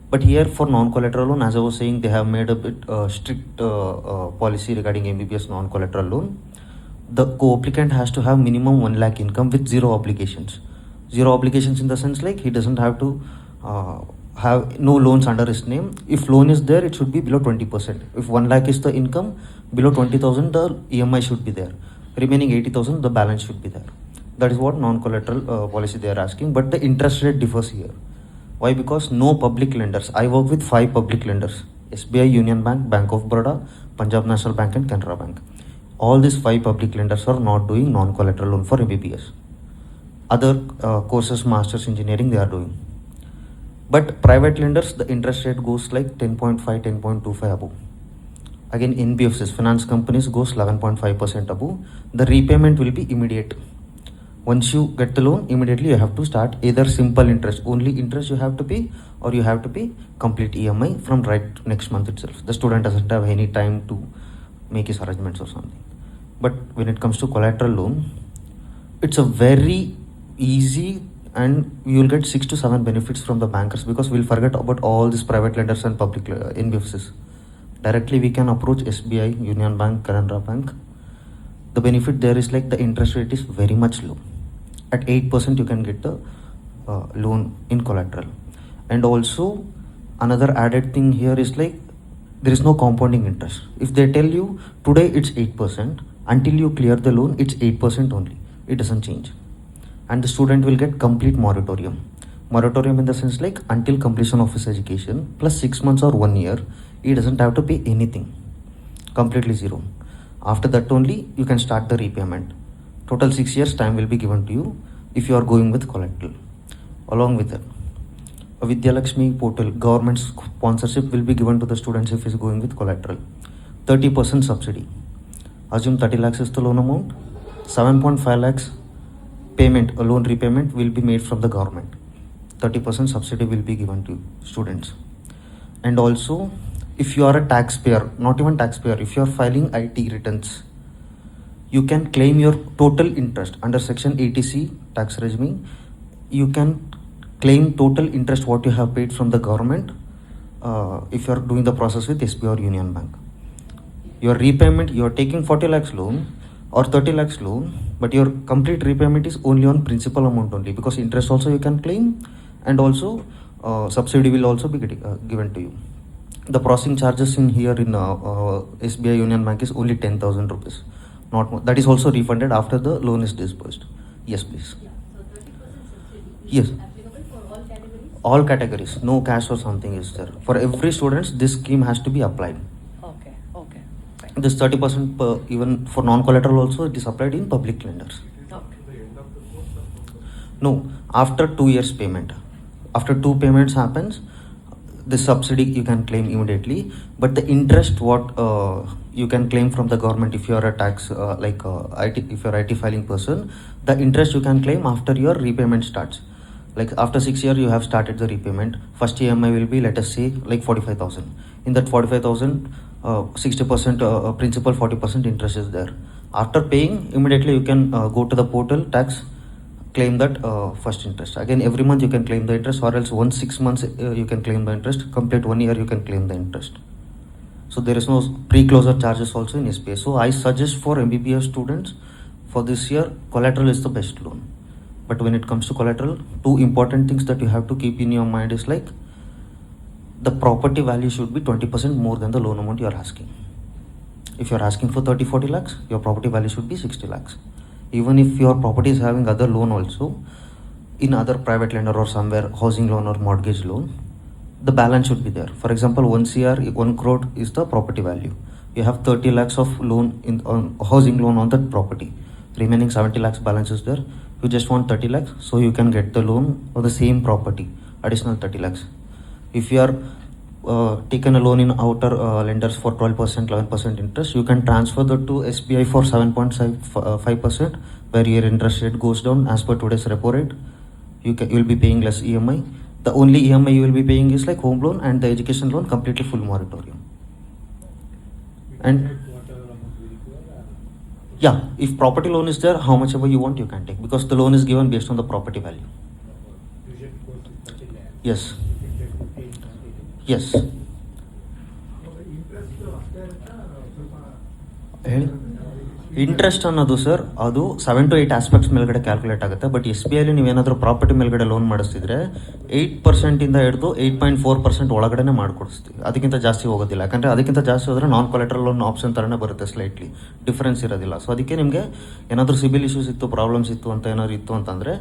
But here for non-collateral loan, as I was saying, they have made a bit strict policy regarding MBBS non-collateral loan. The co-applicant has to have minimum 1 lakh income with 0 obligations. 0 obligations in the sense like he doesn't have to have no loans under his name. If loan is there, it should be below 20%. If 1 lakh is the income, below 20,000 the EMI should be there. Remaining 80,000 the balance should be there. That is what non-collateral policy they are asking. But the interest rate differs here. Why? Because no public lenders. I work with 5 public lenders: SBI, Union Bank, Bank of Baroda, Punjab National Bank and Canara Bank. All these 5 public lenders are not doing non-collateral loan for MBBS. Other courses, masters, engineering, they are doing. But private lenders, the interest rate goes like 10.5, 10.25 above. Again, NBFCs, finance companies, goes 11.5% above. The repayment will be immediate. Once you get the loan, immediately you have to start either simple interest, only interest you have to pay, or you have to pay complete EMI from right next month itself. The student doesn't have any time to make his arrangements or something. But when it comes to collateral loan, it's a very easy and you will get 6 to 7 benefits from the bankers, because we'll forget about all these private lenders and public NBFCs. Directly we can approach SBI, Union Bank, Canara Bank. The benefit there is like the interest rate is very much low. At 8% you can get the loan in collateral. And also another added thing here is like there is no compounding interest. If they tell you today it's 8%, until you clear the loan it's 8% only. It doesn't change. And the student will get complete moratorium. Moratorium in the sense like until completion of his education plus 6 months or 1 year, he doesn't have to pay anything. Completely zero. After that only you can start the repayment. Total 6 years time will be given to you if you are going with collateral. Along with that, a Vidya Lakshmi portal, government sponsorship will be given to the students if he is going with collateral. 30% subsidy. Assume 30 lakhs is the loan amount. 7.5 lakhs payment, a loan repayment will be made from the government. 30% subsidy will be given to students. And also, if you are a taxpayer, not even taxpayer, if you are filing IT returns, you can claim your total interest under section 80C tax regime. You can claim total interest what you have paid from the government if you are doing the process with SBI or Union Bank. your repayment, you are taking 40 lakhs loan or 30 lakhs loan, but your complete repayment is only on principal amount only, because interest also you can claim, and also subsidy will also be given to you. The processing charges in here in SBI Union Bank is only 10,000 rupees, not more. That is also refunded after the loan is disbursed. Yes, please. Yeah, so 30% subsidy Yes. is applicable for all categories? All categories, no cash or something is there. For every student, this scheme has to be applied. Okay, okay. Fine. This 30% per, even for non-collateral also, it is applied in public lenders. Okay. No, after 2 years payment. After 2 payments happens, the subsidy you can claim immediately, but the interest what you can claim from the government if you are a tax if you are IT filing person, the interest you can claim after your repayment starts. Like after 6 years you have started the repayment, first EMI will be, let us say, like 45,000. In that 45,000, 60% principal, 40% interest is there. After paying, immediately you can go to the portal tax, claim that first interest. Again, every month you can claim the interest, or else once 6 months you can claim the interest. Complete 1 year you can claim the interest. So there is no pre-closure charges also in SBI. So I suggest for MBBS students, for this year, collateral is the best loan. But when it comes to collateral, 2 important things that you have to keep in your mind is like, the property value should be 20% more than the loan amount you are asking. If you are asking for 30-40 lakhs, your property value should be 60 lakhs. Even if your property is having other loan also, in other private lender or somewhere, housing loan or mortgage loan, the balance should be there. For example, 1 CR, 1 crore is the property value. You have 30 lakhs of loan on housing loan on that property. Remaining 70 lakhs balance is there. You just want 30 lakhs, so you can get the loan on the same property, additional 30 lakhs. If you are taken a loan in outer lenders for 12%, 11% interest, you can transfer that to SBI for 7.5%, where your interest rate goes down as per today's repo rate. You will be paying less EMI. The only EMI you will be paying is like home loan and the education loan, completely full moratorium. And yeah, if property loan is there, how much ever you want you can take, because the loan is given based on the property value. Yes. Yes. Interest ಅನ್ನೋದು sir, ಅದು 7 to 8 aspects ಮೇಲ್ಗಡೆ calculate ಆಗುತ್ತೆ. But SBIಲಿ ನೀವೇನಾದರೂ property ಮೇಲ್ಗಡೆ loan ಮಾಡಿಸ್ತಿದ್ರೆ 8% ಇಂದ ಹಿಡಿದು 8.4% ಒಳಗಡೆ ಮಾಡಿಕೊಡಿಸ್ತೀವಿ. ಅದಕ್ಕಿಂತ ಜಾಸ್ತಿ ಹೋಗೋದಿಲ್ಲ. ಯಾಕಂದರೆ ಅದಕ್ಕಿಂತ ಜಾಸ್ತಿ ಹೋದರೆ ನಾನ್ ಕೊಲೆಟ್ರಲ್ ಲೋನ್ ಆಪ್ಷನ್ ಥರನೇ ಬರುತ್ತೆ, ಸ್ಲೈಟ್ಲಿ ಡಿಫ್ರೆನ್ಸ್ ಇರೋದಿಲ್ಲ. ಸೊ ಅದಕ್ಕೆ ನಿಮಗೆ ಏನಾದರೂ ಸಿಬಿಲ್ ಇಶ್ಯೂಸ್ ಇತ್ತು, ಪ್ರಾಬ್ಲಮ್ಸ್ ಇತ್ತು ಅಂತ ಏನಾದ್ರು ಇತ್ತು ಅಂತಂದರೆ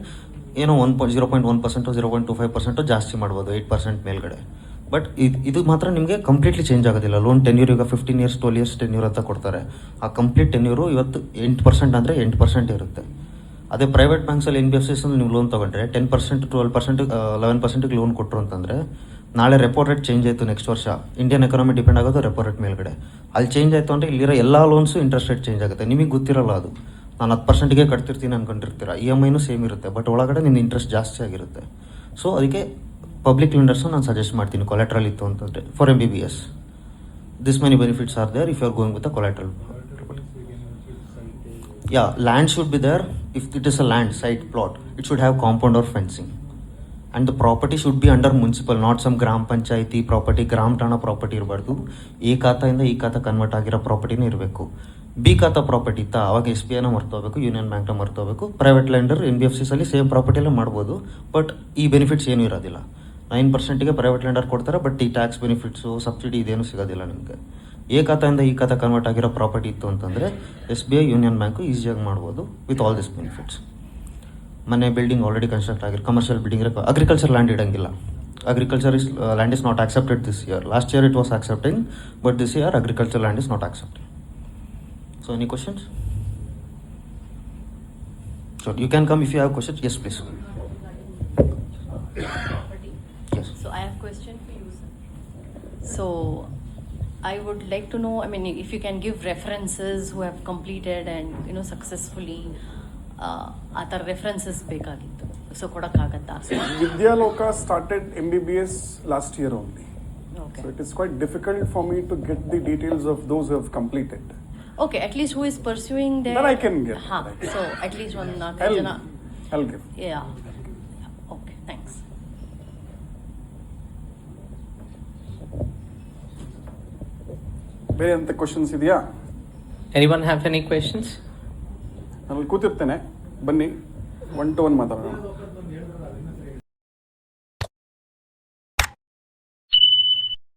ಏನೋ 0.1%, 0.25% ಜಾಸ್ತಿ ಮಾಡ್ಬೋದು 8% ಮೇಲ್ಗಡೆ. ಬಟ್ ಇದು ಮಾತ್ರ ನಿಮಗೆ ಕಂಪ್ಲೀಟ್ಲಿ ಚೇಂಜ್ ಆಗೋದಿಲ್ಲ. ಲೋನ್ ಟೆನ್ಯೂರ್ ಈಗ 15 years 12 years ಟೆನ್ಯೂರ್ ಅಂತ ಕೊಡ್ತಾರೆ. ಆ ಕಂಪ್ಲೀಟ್ ಟೆನ್ಯೂರು ಇವತ್ತು 8% ಅಂದರೆ 8% ಇರುತ್ತೆ. ಅದೇ ಪ್ರೈವೇಟ್ ಬ್ಯಾಂಕ್ಸಲ್ಲಿ NBFCs ನೀವು ಲೋನ್ ತೊಗೊಂಡ್ರೆ 10%, 12%, 11% ಲೋನ್ ಕೊಟ್ಟರು ಅಂತಂದರೆ, ನಾಳೆ ರೆಪೋ ರೇಟ್ ಚೇಂಜ್ ಆಯಿತು ನೆಕ್ಸ್ಟ್ ವರ್ಷ, ಇಂಡಿಯನ್ ಎಕಾನಮಿ ಡಿಪೆಂಡ್ ಆಗೋದು ರೆಪೋ ರೇಟ್ ಮೇಲ್ಗಡೆ. ಅಲ್ಲಿ ಚೇಂಜ್ ಆಯಿತು ಅಂದರೆ ಇಲ್ಲಿರೋ ಎಲ್ಲ ಲೋನ್ಸು ಇಂಟ್ರೆಸ್ಟ್ ರೇಟ್ ಚೇಂಜ್ ಆಗುತ್ತೆ. ನಿಮಗೆ ಗೊತ್ತಿರಲ್ಲ ಅದು. ನಾನು 10%ಗೆ ಕಟ್ತಿರ್ತೀನಿ ಅನ್ಕೊಂಡಿರ್ತೀರ, EMIನೂ ಸೇಮ್ ಇರುತ್ತೆ, ಬಟ್ ಒಳಗಡೆ ನಿನ್ನ ಇಂಟ್ರೆಸ್ಟ್ ಜಾಸ್ತಿ ಆಗಿರುತ್ತೆ. ಸೊ ಅದಕ್ಕೆ ಪಬ್ಲಿಕ್ ಲೆಂಡರ್ಸು ನಾನು ಸಜೆಸ್ಟ್ ಮಾಡ್ತೀನಿ ಕೊಲೆಟ್ರಲ್ ಇತ್ತು ಅಂತಂದರೆ. For MBBS this many benefits are there if you are going with a collateral. Yeah, land should be there. If it is a land site plot, it should have compound or fencing. And the property should be under municipal, not some grama panchayat property, ಗ್ರಾಮ ಠಾಣಾ property ಇರಬಾರ್ದು. ಈ ಖಾತೆಯಿಂದ ಈ ಖಾತೆ convert ಆಗಿರೋ ಪ್ರಾಪರ್ಟಿನೇ ಇರಬೇಕು. B ಖಾತಾ ಪ್ರಾಪರ್ಟಿ ಇತ್ತಾ, ಅವಾಗ SBIನ ಮರ್ತೋಬೇಕು, ಯೂನಿಯನ್ ಬ್ಯಾಂಕ್ನ ಮರ್ತೋಬೇಕು. ಪ್ರೈವೇಟ್ ಲೆಂಡರ್ NBFCಸಲ್ಲಿ ಸೇಮ್ ಪ್ರಾಪರ್ಟಿಯಲ್ಲೇ ಮಾಡ್ಬೋದು, ಬಟ್ ಈ ಬೆನಿಫಿಟ್ಸ್ ಏನೂ ಇರೋದಿಲ್ಲ. 9%ಗೆ ಪ್ರೈವೇಟ್ ಲೆಂಡರ್ ಕೊಡ್ತಾರೆ, ಬಟ್ ಈ ಟ್ಯಾಕ್ಸ್ ಬೆನಿಫಿಟ್ಸು, ಸಬ್ಸಿಡಿ ಇದೇನು ಸಿಗೋದಿಲ್ಲ ನಿಮಗೆ. ಈ ಖಾತೆಯಿಂದ ಈ ಖಾತೆ ಕನ್ವರ್ಟ್ ಆಗಿರೋ ಪ್ರಾಪರ್ಟಿ ಇತ್ತು ಅಂತಂದರೆ SBI ಯೂನಿಯನ್ ಬ್ಯಾಂಕು ಈಸಿಯಾಗಿ ಮಾಡ್ಬೋದು ವಿತ್ ಆಲ್ ದಿಸ್ ಬೆನಿಫಿಟ್ಸ್. ಮನೆ ಬಿಲ್ಡಿಂಗ್ ಆಲ್ರೆಡಿ ಕನ್ಸ್ಟ್ರಕ್ಟ್ ಆಗಿರೋ ಕಮರ್ಷಿಯಲ್ ಬಿಲ್ಡಿಂಗ್, ಅಗ್ರಿಕಲ್ಚರ್ ಲ್ಯಾಂಡ್ ಇಡಂಗಿಲ್ಲ. Agriculture land is not accepted this year. Last year it was accepting, but this year agriculture land is not accepting. So any questions? Sure, you can come if you have questions. Yes, please. Yes. So I have a question for you, sir. So I would like to know, I mean, if you can give references who have completed and successfully, ಆ ಥರ references ಬೇಕಾಗಿತ್ತು. So ಕೊಡೋಕ್ಕಾಗತ್ತಾ? Vidyaloka started MBBS last year only. Okay. So it is quite difficult for me to get the details of those who have completed. Okay, at least who is pursuing their... That I can get. So at least one 4 ಜನ. I'll give. Yeah. Okay, thanks. ಬೇರೆ ಅಂತ questions ಇದೆಯಾ? Anyone have any questions? ನಾನು ಕೂತಿರ್ತೇನೆ, ಬನ್ನಿ 1-to-1 ಮಾತಾಡೋಣ.